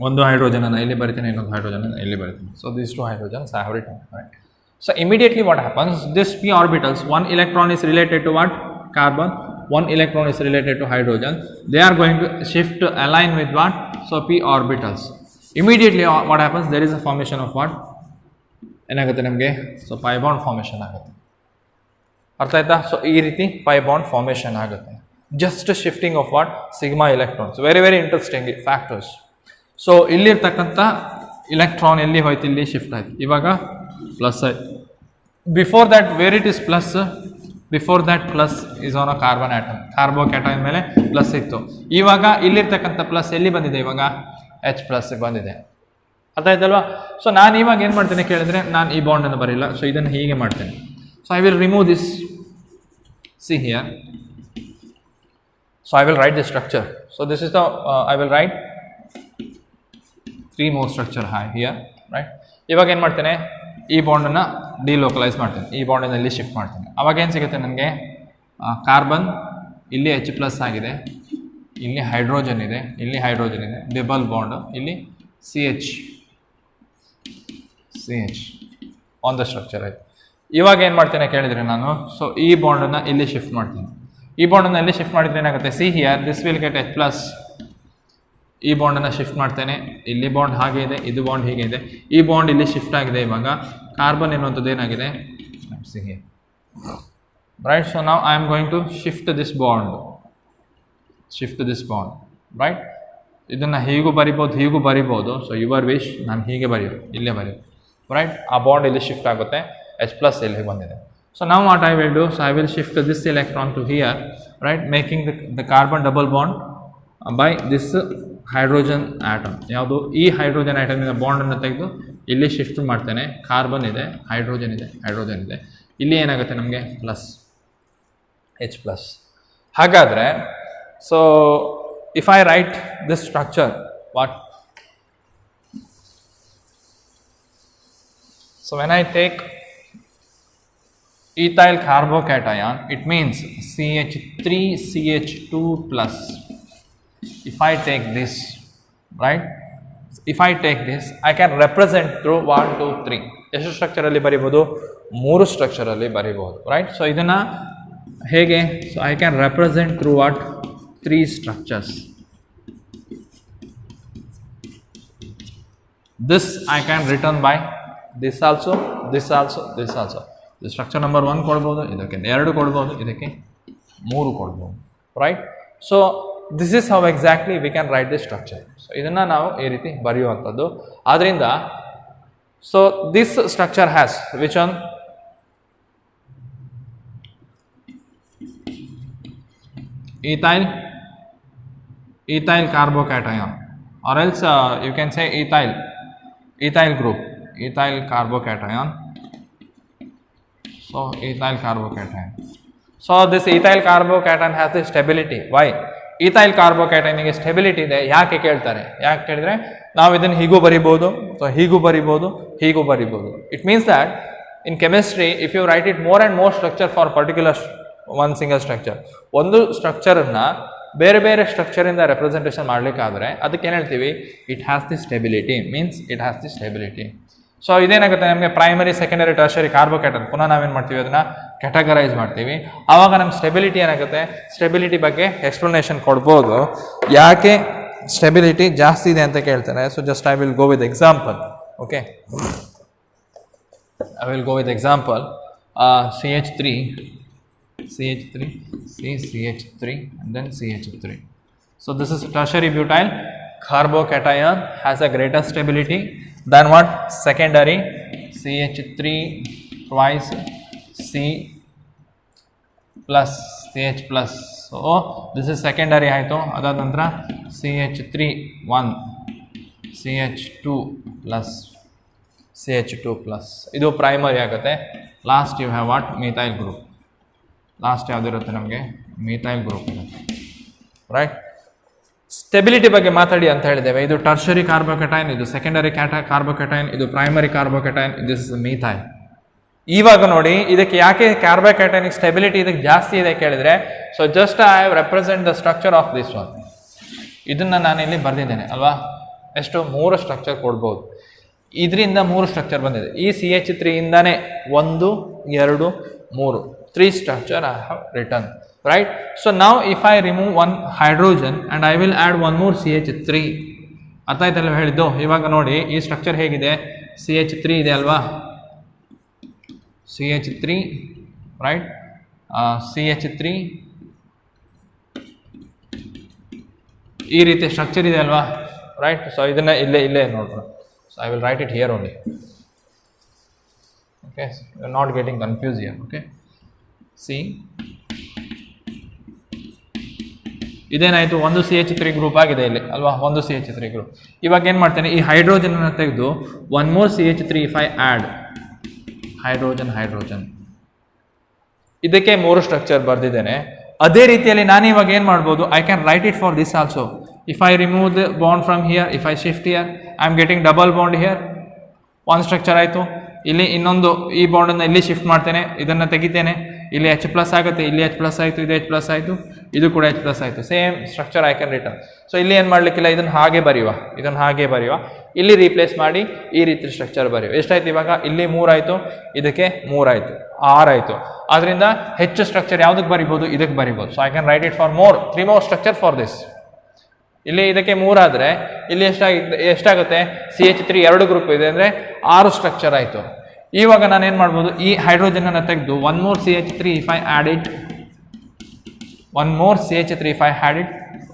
ಒಂದು ಹೈಡ್ರೋಜನನ್ನು ಇಲ್ಲಿ ಬರಿತೀನಿ, ಇನ್ನೊಂದು ಹೈಡ್ರೋಜನನ್ನು ಇಲ್ಲಿ ಬರಿತೀನಿ. So this 2 hydrogens I have written. Right. So immediately what happens, this p orbitals, one electron is related to what, carbon, one electron is related to hydrogen. They are going to shift to align with what, so p orbitals. Immediately what happens, there is a formation of what, ಏನಾಗುತ್ತೆ ನಮಗೆ, ಸೊ pi bond formation ಆಗುತ್ತೆ. ಅರ್ಥ ಆಯ್ತಾ? ಸೊ ಈ ರೀತಿ pi bond formation ಆಗುತ್ತೆ, just shifting of what, sigma electrons. Very very interesting factors. So ಇಲ್ಲಿರ್ತಕ್ಕಂಥ ಇಲೆಕ್ಟ್ರಾನ್ ಎಲ್ಲಿ ಹೋಯ್ತು, ಇಲ್ಲಿ ಶಿಫ್ಟ್ ಆಯ್ತು, ಇವಾಗ ಪ್ಲಸ್ ಆಯ್ತು. Before that where it is plus, before that plus is on a carbon atom, carbocation ಮೇಲೆ ಪ್ಲಸ್ ಇತ್ತು. ಇವಾಗ ಇಲ್ಲಿರ್ತಕ್ಕಂಥ ಪ್ಲಸ್ ಎಲ್ಲಿ ಬಂದಿದೆ, ಇವಾಗ H+ ಬಂದಿದೆ. ಅರ್ಥ ಆಯ್ತಲ್ವಾ? ಸೊ ನಾನು ಇವಾಗ ಏನು ಮಾಡ್ತೇನೆ ಕೇಳಿದ್ರೆ, ನಾನು ಈ ಬಾಂಡನ್ನು ಬರೀಲ್ಲ, ಸೊ ಇದನ್ನು ಹೀಗೆ ಮಾಡ್ತೇನೆ. So I will remove this, see here. So I will right the structure. So this is the I will right 3 more structure high here. Right, ಇವಾಗ ಏನು ಮಾಡ್ತೇನೆ, ಈ ಬಾಂಡನ್ನು ಡಿಲೋಕಲೈಸ್ ಮಾಡ್ತೇನೆ, ಈ ಬಾಂಡನ್ನು ಇಲ್ಲಿ ಶಿಫ್ಟ್ ಮಾಡ್ತೇನೆ. ಅವಾಗ ಏನು ಸಿಗುತ್ತೆ ನನಗೆ, ಕಾರ್ಬನ್ ಇಲ್ಲಿ H+ ಆಗಿದೆ, ಇಲ್ಲಿ ಹೈಡ್ರೋಜನ್ ಇದೆ, ಇಲ್ಲಿ ಹೈಡ್ರೋಜನ್ ಇದೆ, ಡಬಲ್ ಬಾಂಡ್, ಇಲ್ಲಿ CH ಆನ್ ದ ಸ್ಟ್ರಕ್ಚರ್ ಆಯಿತು. ಇವಾಗ ಏನು ಮಾಡ್ತೇನೆ ಕೇಳಿದರೆ ನಾನು, ಸೊ ಈ ಬಾಂಡನ್ನು ಇಲ್ಲಿ ಶಿಫ್ಟ್ ಮಾಡ್ತೀನಿ. ಈ ಬಾಂಡನ್ನು ಇಲ್ಲಿ ಶಿಫ್ಟ್ ಮಾಡಿದರೆ ಏನಾಗುತ್ತೆ, see here this will get H+. ಈ ಬಾಂಡನ್ನು ಶಿಫ್ಟ್ ಮಾಡ್ತೇನೆ, ಇಲ್ಲಿ ಬಾಂಡ್ ಹಾಗೆ ಇದೆ, ಇದು ಬಾಂಡ್ ಹೀಗೆ ಇದೆ, ಈ ಬಾಂಡ್ ಇಲ್ಲಿ ಶಿಫ್ಟ್ ಆಗಿದೆ. ಇವಾಗ ಕಾರ್ಬನ್ ಎನ್ನುವಂಥದ್ದು ಏನಾಗಿದೆ, ರೈಟ್. ಸೊ ನಾವು I am going to shift this bond, right. ಇದನ್ನು ಹೀಗೂ ಬರಿಬೋದು, ಸೊ ಯುವರ್ ವಿಶ್, ನಾನು ಹೀಗೆ ಬರೆಯೋದು, ಇಲ್ಲೇ ಬರೆಯೋದು. ರೈಟ್, ಆ ಬಾಂಡ್ ಇಲ್ಲಿ ಶಿಫ್ಟ್ ಆಗುತ್ತೆ, H+ ಇಲ್ಲಿ ಬಂದಿದೆ. ಸೊ ನಾವು what I will do, so I will shift this electron to here, right, making the carbon double bond by this hydrogen atom. ಯಾವುದು, ಈ ಹೈಡ್ರೋಜನ್ ಆಟಮಿನ ಬಾಂಡನ್ನು ತೆಗೆದು ಇಲ್ಲಿ ಶಿಫ್ಟ್ ಮಾಡ್ತೇನೆ. ಕಾರ್ಬನ್ ಇದೆ, ಹೈಡ್ರೋಜನ್ ಇದೆ, ಇಲ್ಲಿ ಏನಾಗುತ್ತೆ ನಮಗೆ ಪ್ಲಸ್ H+. ಹಾಗಾದರೆ so if I write this structure what, so when I take ethyl carbocation, it means CH3CH2+. If I take this, right, if I take this, I can represent through 1 2 3. ಎಷ್ಟು ಸ್ಟ್ರಕ್ಚರಲ್ಲಿ ಬರಿಬೋದು, 3 ಸ್ಟ್ರಕ್ಚರಲ್ಲಿ ಬರಿಬೋದು. ರೈಟ್, ಸೊ ಇದನ್ನು ಹೇಗೆ, so I can represent through what 3 structures. This I can written by this also. Structure number 1 ಕೊಡ್ಬೋದು, ಇದಕ್ಕೆ 2 ಕೊಡ್ಬೋದು, ಇದಕ್ಕೆ 3 ಕೊಡ್ಬೋದು. Right, so this is how exactly we can write the structure. So ಇದನ್ನು ನಾವು ಈ ರೀತಿ ಬರೆಯುವಂಥದ್ದು. ಆದ್ದರಿಂದ so this structure has which one ethyl carbocation, or else you can say ethyl group, ethyl carbocation. So ethyl carbocation. So this ethyl carbocation has the stability. Why? ethyl carbocation ಗೆ ಸ್ಟೆಬಿಲಿಟಿ ಇದೆ. ಯಾಕೆ ಕೇಳ್ತಾರೆ? ಯಾಕೆ ಕೇಳಿದ್ರೆ ನಾವು ಇದನ್ನು ಹೀಗೂ ಬರಿಬೋದು, ಸೊ ಹೀಗೂ ಬರಿಬೋದು, ಹೀಗೂ ಬರಿಬೋದು. It means that in chemistry if you write it more and more structure for particular one single structure, ಒಂದು ಸ್ಟ್ರಕ್ಚರನ್ನು ಬೇರೆ ಬೇರೆ ಸ್ಟ್ರಕ್ಚರಿಂದ ರೆಪ್ರೆಸೆಂಟೇಷನ್ ಮಾಡಲಿಕ್ಕಾದರೆ ಅದಕ್ಕೆ ಏನು ಹೇಳ್ತೀವಿ? It has the stability, means it has the stability. So ಇದೇನಾಗುತ್ತೆ ನಮಗೆ ಪ್ರೈಮರಿ, ಸೆಕೆಂಡರಿ, ಟರ್ಷರಿ ಕಾರ್ಬೋಕ್ಯಾಟನ್ ಪುನಃ ನಾವೇನು ಮಾಡ್ತೀವಿ ಅದನ್ನು ಕ್ಯಾಟಗರೈಸ್ ಮಾಡ್ತೀವಿ. ಆವಾಗ ನಮ್ಮ ಸ್ಟೆಬಿಲಿಟಿ ಏನಾಗುತ್ತೆ? ಸ್ಟೆಬಿಲಿಟಿ ಬಗ್ಗೆ ಎಕ್ಸ್ಪ್ಲನೇಷನ್ ಕೊಡ್ಬೋದು, ಯಾಕೆ ಸ್ಟೆಬಿಲಿಟಿ ಜಾಸ್ತಿ ಇದೆ ಅಂತ ಕೇಳ್ತಾರೆ. So just I will go with example. Okay, I will go with example. CH3, CH3 and then CH3. So this is tertiary butyl carbocation, has a greater stability than what? Secondary CH3 twice C plus CH plus. So this is secondary ಆಯಿತು. ಅದಾದ ನಂತರ CH3 1 CH2 plus CH2 plus. ಇದು ಪ್ರೈಮರಿ ಆಗುತ್ತೆ. Last you have what? Methyl group. Last ಯಾವುದಿರುತ್ತೆ ನಮಗೆ? ಮಿಥೈಲ್ ಗ್ರೂಪ್ ಇರುತ್ತೆ, ರೈಟ್. ಸ್ಟೆಬಿಲಿಟಿ ಬಗ್ಗೆ ಮಾತಾಡಿ ಅಂತ ಹೇಳಿದ್ದೇವೆ. ಇದು ಟರ್ಷರಿ ಕಾರ್ಬೋಕ್ಯಾಟೈನ್, ಇದು ಸೆಕೆಂಡರಿ ಕಾರ್ಬೋಕ್ಯಾಟೈನ್, ಇದು primary carbocation, this is methyl. ಇವಾಗ ನೋಡಿ ಇದಕ್ಕೆ ಯಾಕೆ ಕಾರ್ಬೋಕ್ಯಾಟೈನಿಕ್ ಸ್ಟೆಬಿಲಿಟಿ ಇದಕ್ಕೆ ಜಾಸ್ತಿ ಇದೆ ಕೇಳಿದ್ರೆ, so just I have represent the structure of this one. ಇದನ್ನು ನಾನು ಇಲ್ಲಿ ಬರೆದಿದ್ದೇನೆ ಅಲ್ವಾ? ಎಷ್ಟು? 3 ಸ್ಟ್ರಕ್ಚರ್ ಕೊಡ್ಬೋದು. ಇದರಿಂದ 3 ಸ್ಟ್ರಕ್ಚರ್ ಬಂದಿದೆ. ಈ CH3 ಇಂದಾನೆ 1 2 3 3 structure I have written, right? So now if I remove one hydrogen and I will add one more CH3, ಅರ್ಥ ಆಯ್ತಲ್ಲ ಹೇಳಿದ್ದು? ಇವಾಗ ನೋಡಿ ಈ ಸ್ಟ್ರಕ್ಚರ್ ಹೇಗಿದೆ? CH3 ಇದೆ ಅಲ್ವಾ? CH3, right? CH3 ಈ ರೀತಿ ಸ್ಟ್ರಕ್ಚರ್ ಇದೆ ಅಲ್ವಾ, ರೈಟ್? ಸೊ ಇದನ್ನ ಇಲ್ಲೇ ನೋಡೋಣ. So I will write it here only. Okay, you are not getting confuse here. Okay, see ಇದೇನಾಯಿತು? ಒಂದು CH3 ಗ್ರೂಪ್ ಆಗಿದೆ ಇಲ್ಲಿ ಅಲ್ವಾ? ಒಂದು CH3 ಗ್ರೂಪ್. ಇವಾಗ ಏನು ಮಾಡ್ತೇನೆ? ಈ ಹೈಡ್ರೋಜನ್ ಅನ್ನು ತೆಗೆದು one more CH3 if I add hydrogen, ಇದಕ್ಕೆ 3 ಸ್ಟ್ರಕ್ಚರ್ ಬರೆದಿದ್ದೇನೆ. ಅದೇ ರೀತಿಯಲ್ಲಿ ನಾನು ಇವಾಗ ಏನು ಮಾಡ್ಬೋದು? I can write it for this also. If I remove the bond from here, if I shift here, I am getting double bond here. ಒಂದು ಸ್ಟ್ರಕ್ಚರ್ ಆಯಿತು. ಇಲ್ಲಿ ಇನ್ನೊಂದು ಈ ಬಾಂಡನ್ನು ಇಲ್ಲಿ ಶಿಫ್ಟ್ ಮಾಡ್ತೇನೆ, ಇದನ್ನು ತೆಗಿತೇನೆ, ಇಲ್ಲಿ H ಪ್ಲಸ್ ಆಗುತ್ತೆ, ಇಲ್ಲಿ H ಪ್ಲಸ್ ಆಯಿತು, ಇದು H ಪ್ಲಸ್ ಆಯಿತು, ಇದು ಕೂಡ H ಪ್ಲಸ್ ಆಯಿತು. Same structure I can return. So ಇಲ್ಲಿ ಏನು ಮಾಡಲಿಕ್ಕಿಲ್ಲ, ಇದನ್ನು ಹಾಗೆ ಬರೆಯುವ, ಇಲ್ಲಿ ರೀಪ್ಲೇಸ್ ಮಾಡಿ ಈ ರೀತಿ ಸ್ಟ್ರಕ್ಚರ್ ಬರೆಯುವ. ಎಷ್ಟಾಯ್ತು ಇವಾಗ? ಇಲ್ಲಿ 3 ಆಯಿತು, ಇದಕ್ಕೆ 3 ಆಯಿತು, 6 ಆಯಿತು. ಆದ್ದರಿಂದ ಹೆಚ್ಚು ಸ್ಟ್ರಕ್ಚರ್ ಯಾವುದಕ್ಕೆ ಬರಿಬೋದು? ಇದಕ್ಕೆ ಬರಿಬೋದು. So I can write it for 3 more structure for this. ಇಲ್ಲಿ ಇದಕ್ಕೆ 3 ಆದರೆ ಇಲ್ಲಿ ಎಷ್ಟಾಗುತ್ತೆ? CH3 2 ಗ್ರೂಪ್ ಇದೆ ಅಂದರೆ 6 ಸ್ಟ್ರಕ್ಚರ್ ಆಯಿತು. ಇವಾಗ ನಾನು ಏನು ಮಾಡ್ಬೋದು? ಈ ಹೈಡ್ರೋಜನ್ ಅನ್ನು ತೆಗೆದು one more CH3 if I add it,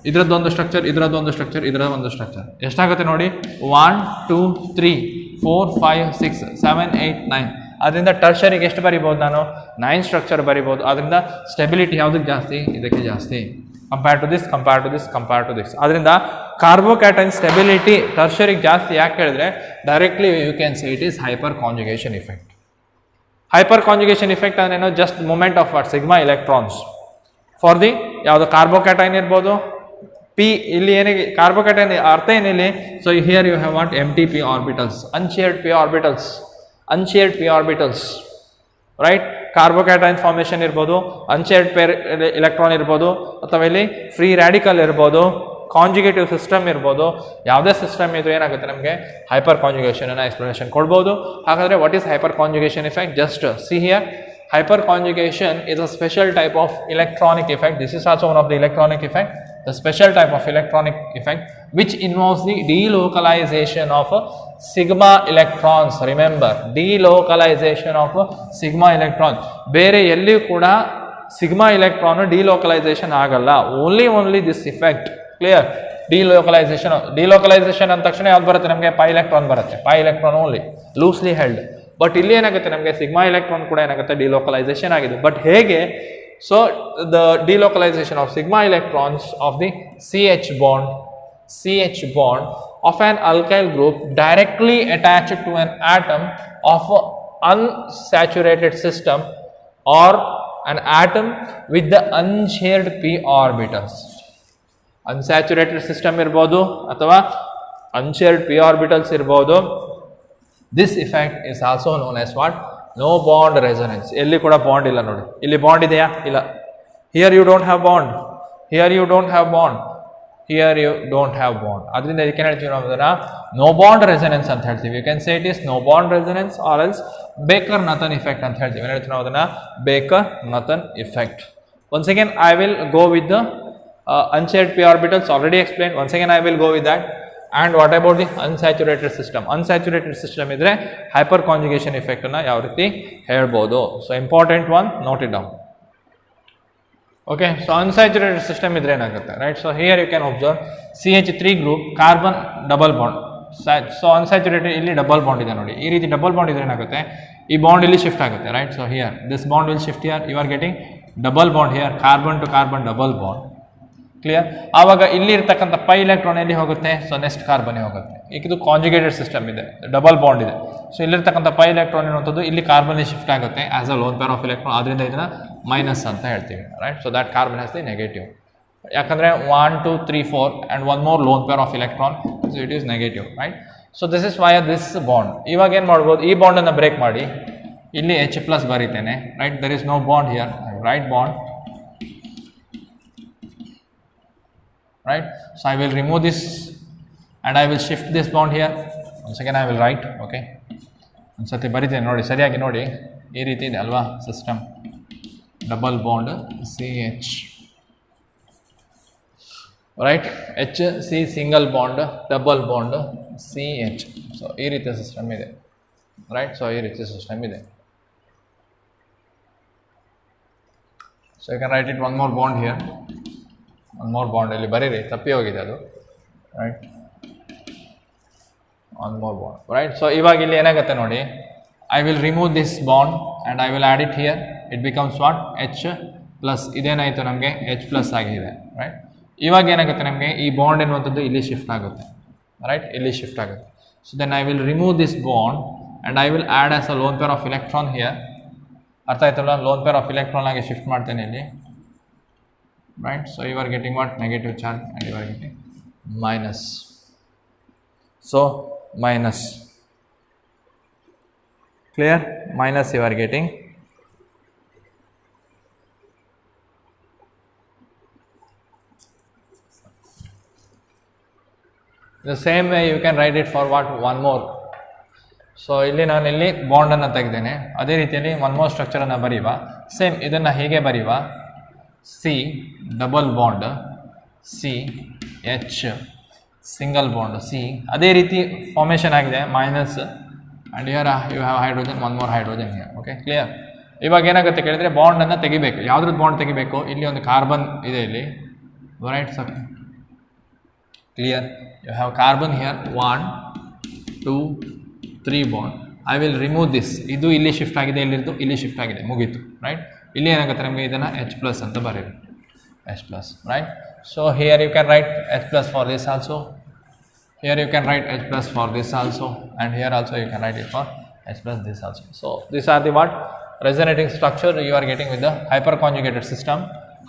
ಇದರದ್ದೊಂದು ಸ್ಟ್ರಕ್ಚರ್, ಇದರದ್ದೊಂದು ಸ್ಟ್ರಕ್ಚರ್, ಇದರದೊಂದು ಸ್ಟ್ರಕ್ಚರ್. ಎಷ್ಟಾಗುತ್ತೆ ನೋಡಿ? 1 2 3 4 5 6 7 8 9. ಅದರಿಂದ ಟರ್ಷರಿಗೆ ಎಷ್ಟು ಬರಿಬೋದು ನಾನು? 9 ಸ್ಟ್ರಕ್ಚರ್ ಬರಿಬೋದು. ಅದರಿಂದ ಸ್ಟೆಬಿಲಿಟಿ ಯಾವುದಕ್ಕೆ ಜಾಸ್ತಿ? ಇದಕ್ಕೆ ಜಾಸ್ತಿ. Compare to this. ಅದರಿಂದ ಕಾರ್ಬೋಕ್ಯಾಟೈನ್ ಸ್ಟೆಬಿಲಿಟಿ ಟರ್ಷರಿಗೆ ಜಾಸ್ತಿ. ಯಾಕೆ ಹೇಳಿದ್ರೆ directly you can say it is hyper conjugation effect. Hyper conjugation effect ಅಂದ್ರೇನು? Just movement of what? Sigma electrons for the ಯಾವುದು ಕಾರ್ಬೋಕ್ಯಾಟೈನ್ ಇರ್ಬೋದು. ಪಿ ಇಲ್ಲಿ ಏನಿಗೆ ಕಾರ್ಬೋಕ್ಯಾಟೈನ್ ಅರ್ಥ ಏನಿಲ್ಲಿ? So here you have what? MTP orbitals, unshared p orbitals, right? Carbocation formation ಇರ್ಬೋದು, ಅನ್ಶೇರ್ಡ್ ಪೇರ್ ಎಲೆಕ್ಟ್ರಾನ್ ಇರ್ಬೋದು, ಅಥವಾ ಇಲ್ಲಿ ಫ್ರೀ ರ್ಯಾಡಿಕಲ್ ಇರ್ಬೋದು, ಕಾಂಜುಗೇಟಿವ್ ಸಿಸ್ಟಮ್ ಇರ್ಬೋದು. ಯಾವುದೇ ಸಿಸ್ಟಮ್ ಇದು ಏನಾಗುತ್ತೆ ನಮಗೆ ಹೈಪರ್ ಕಾಂಜುಗೇಷನ್ ಅನ್ನು ಎಕ್ಸ್ಪ್ಲನೇಷನ್ ಕೊಡ್ಬೋದು. ಹಾಗಾದರೆ what is hyper conjugation effect? Just see here. Hyperconjugation is a special type of electronic effect. This is also one of the electronic effect. The special type of electronic effect which involves the delocalization of sigma electrons. Remember, delocalization of sigma electrons. ಬೇರೆ ಎಲ್ಲಿಯೂ ಕೂಡ ಸಿಗ್ಮಾ ಇಲೆಕ್ಟ್ರಾನ್ ಡಿಲೋಕಲೈಸೇಷನ್ ಆಗಲ್ಲ. Only this effect. Clear? Delocalisation ಅಂದ ತಕ್ಷಣ ಯಾವ್ದು ಬರುತ್ತೆ ನಮಗೆ? ಪೈ ಎಲೆಕ್ಟ್ರಾನ್ ಬರುತ್ತೆ. Pi electron only loosely held. But ಇಲ್ಲಿ ಏನಾಗುತ್ತೆ ನಮಗೆ ಸಿಗ್ಮಾ ಇಲೆಕ್ಟ್ರಾನ್ ಕೂಡ ಏನಾಗುತ್ತೆ ಡಿಲೋಕಲೈಸೇಷನ್ ಆಗಿದೆ. ಬಟ್ ಹೇಗೆ? So the delocalisation of sigma electrons of the CH bond of an alkyl group directly attached to an atom of an unsaturated system or an atom with the unshared p orbitals. Unsaturated system irbodu athava unshared p orbitals irbodu. This effect is also known as what? No bond resonance. Elli kuda bond illa nodi. Illi bond ideya? Illa. Here you don't have bond. Here you don't have bond. Here you don't have bond. ಅದರಿಂದ ಇದಕ್ಕೆ ಹೇಳ್ತೀವಿ ನಾವು ಅದನ್ನ ನೋ ಬಾಂಡ್ ರೆಸನೆನ್ಸ್ ಅಂತ ಹೇಳ್ತೀವಿ. You can say it is no bond resonance or else Baker Nathan effect ಅಂತ ಹೇಳ್ತೀವಿ. ಏನು ಹೇಳ್ತೀವಿ ನಾವು ಅದನ್ನ? Baker Nathan effect. Once again I will go with the unshared p orbitals, already explained. Once again I will go with that. And what about the unsaturated system? Unsaturated system ಇದ್ರೆ ಹೈಪರ್ ಕಾಂಜುಗೇಷನ್ ಇಫೆಕ್ಟ್ ಅನ್ನ ಯಾವ ರೀತಿ ಹೇಳ್ಬೋದು? So important one, note it down. Okay, so unsaturated system idre enagutte, right? So here you can observe CH3 group carbon double bond. So unsaturated illi double bond ide nodi. Ee reeti double bond idre enagutte, ee bond illi shift agutte, right? So here this bond will shift here. You are getting double bond here, carbon to carbon double bond. Clear? ಆವಾಗ ಇಲ್ಲಿ ಇರತಕ್ಕಂಥ ಪೈ ಎಲೆಕ್ಟ್ರಾನ್ ಎಲ್ಲಿ ಹೋಗುತ್ತೆ? ಸೊ ನೆಕ್ಸ್ಟ್ ಕಾರ್ಬನ್ ಹೋಗುತ್ತೆ. ಈಗ ಇದು ಕಾಂಜುಗೇಟೆಡ್ ಸಿಸ್ಟಮ್ ಇದೆ, ಡಬಲ್ ಬಾಂಡ್ ಇದೆ. ಸೊ ಇಲ್ಲಿರ್ತಕ್ಕಂಥ ಪೈ ಎಲೆಕ್ಟ್ರಾನ್ ಎನ್ನುವಂಥದ್ದು ಇಲ್ಲಿ ಕಾರ್ಬನ್ ಶಿಫ್ಟ್ ಆಗುತ್ತೆ as a lone pair of electron. ಅದರಿಂದ ಇದನ್ನ ಮೈನಸ್ ಅಂತ ಹೇಳ್ತೀವಿ, right? So that carbon has the negative. ಯಾಕಂದ್ರೆ 1 2 3 4 and one more lone pair of electron, so it is negative, right? So this is why this bond. ಇವಾಗ ಏನು ಮಾಡ್ಬೋದು? ಈ ಬಾಂಡ್ ಅನ್ನು ಬ್ರೇಕ್ ಮಾಡಿ ಇಲ್ಲಿ H+ ಬರೀತೇನೆ, right? There is no bond here. I write bond, right? So I will remove this and I will shift this bond here. Once again I will write, okay? ಒಂದ್ಸತಿ ಬರೀತೇನೆ ನೋಡಿ, ಸರಿಯಾಗಿ ನೋಡಿ. ಈ ರೀತಿ ಇದೆ ಅಲ್ವಾ system? Double bond CH, right? HC single bond, double bond CH. So ಈ ರೀತಿಯ ಸಿಸ್ಟಮ್ ಇದೆ, ರೈಟ್? ಸೊ ಈ ರೀತಿಯ ಸಿಸ್ಟಮ್ ಇದೆ. So you can write it one more bond here. One more bond ಇಲ್ಲಿ ಬರೀರಿ, ತಪ್ಪಿ ಹೋಗಿದೆ ಅದು, right? One more bond, right? So ಇವಾಗ ಇಲ್ಲಿ ಏನಾಗುತ್ತೆ ನೋಡಿ, I will remove this bond and I will add it here. It becomes what? H+. ಇದೇನಾಯಿತು ನಮಗೆ? H+ ಆಗಿದೆ, ರೈಟ್? ಇವಾಗ ಏನಾಗುತ್ತೆ ನಮಗೆ? ಈ ಬಾಂಡ್ ಎನ್ನುವಂಥದ್ದು ಇಲ್ಲಿ ಶಿಫ್ಟ್ ಆಗುತ್ತೆ, ರೈಟ್? ಇಲ್ಲಿ ಶಿಫ್ಟ್ ಆಗುತ್ತೆ. So then I will remove this bond and I will add as a lone pair of electron here. ಅರ್ಥ ಆಯ್ತಲ್ಲ? ಲೋನ್ ಪೇರ್ ಆಫ್ ಎಲೆಕ್ಟ್ರಾನ್ ಆಗಿ ಶಿಫ್ಟ್ ಮಾಡ್ತೇನೆ ಇಲ್ಲಿ, right? So you are getting what? Negative charge, and you are getting minus. So minus, clear? Minus you are getting. The same way you can write it for what? One more. So ಇಲ್ಲಿ ನಾನು ಇಲ್ಲಿ ಬಾಂಡನ್ನು ತೆಗೆದೇನೆ, ಅದೇ ರೀತಿಯಲ್ಲಿ ಒನ್ ಮೋರ್ ಸ್ಟ್ರಕ್ಚರನ್ನು ಬರೆಯುವ. ಸೇಮ್ ಇದನ್ನು ಹೀಗೆ ಬರೆಯುವ. C double bond CH single bond C. ಅದೇ ರೀತಿ ಫಾರ್ಮೇಷನ್ ಆಗಿದೆ, minus, and here you have hydrogen, one more hydrogen here. Okay, clear? ಇವಾಗ ಏನಾಗುತ್ತೆ ಕೇಳಿದರೆ ಬಾಂಡನ್ನು ತೆಗಿಬೇಕು. ಯಾವುದ್ರದ್ದು ಬಾಂಡ್ ತೆಗಿಬೇಕು? ಇಲ್ಲಿ ಒಂದು ಕಾರ್ಬನ್ ಇದೆ ಇಲ್ಲಿ, right? Sir clear? You have carbon here, 1 2 3 bond. I will remove this. ಇದು ಇಲ್ಲಿ ಶಿಫ್ಟ್ ಆಗಿದೆ, ಇಲ್ಲಿದ್ದು ಇಲ್ಲಿ ಶಿಫ್ಟ್ ಆಗಿದೆ, ಮುಗೀತು, ರೈಟ್? ಇಲ್ಲಿ ಏನಾಗುತ್ತೆ ನಮಗೆ? ಇದನ್ನು H+ ಅಂತ ಬರೀರಿ, H+, ರೈಟ್? So here you can write H+ for this also. Here you can write H+ for this also, and here also you can write it for H+ this also. So this are the what? resonating structure you are getting with the hyperconjugated system.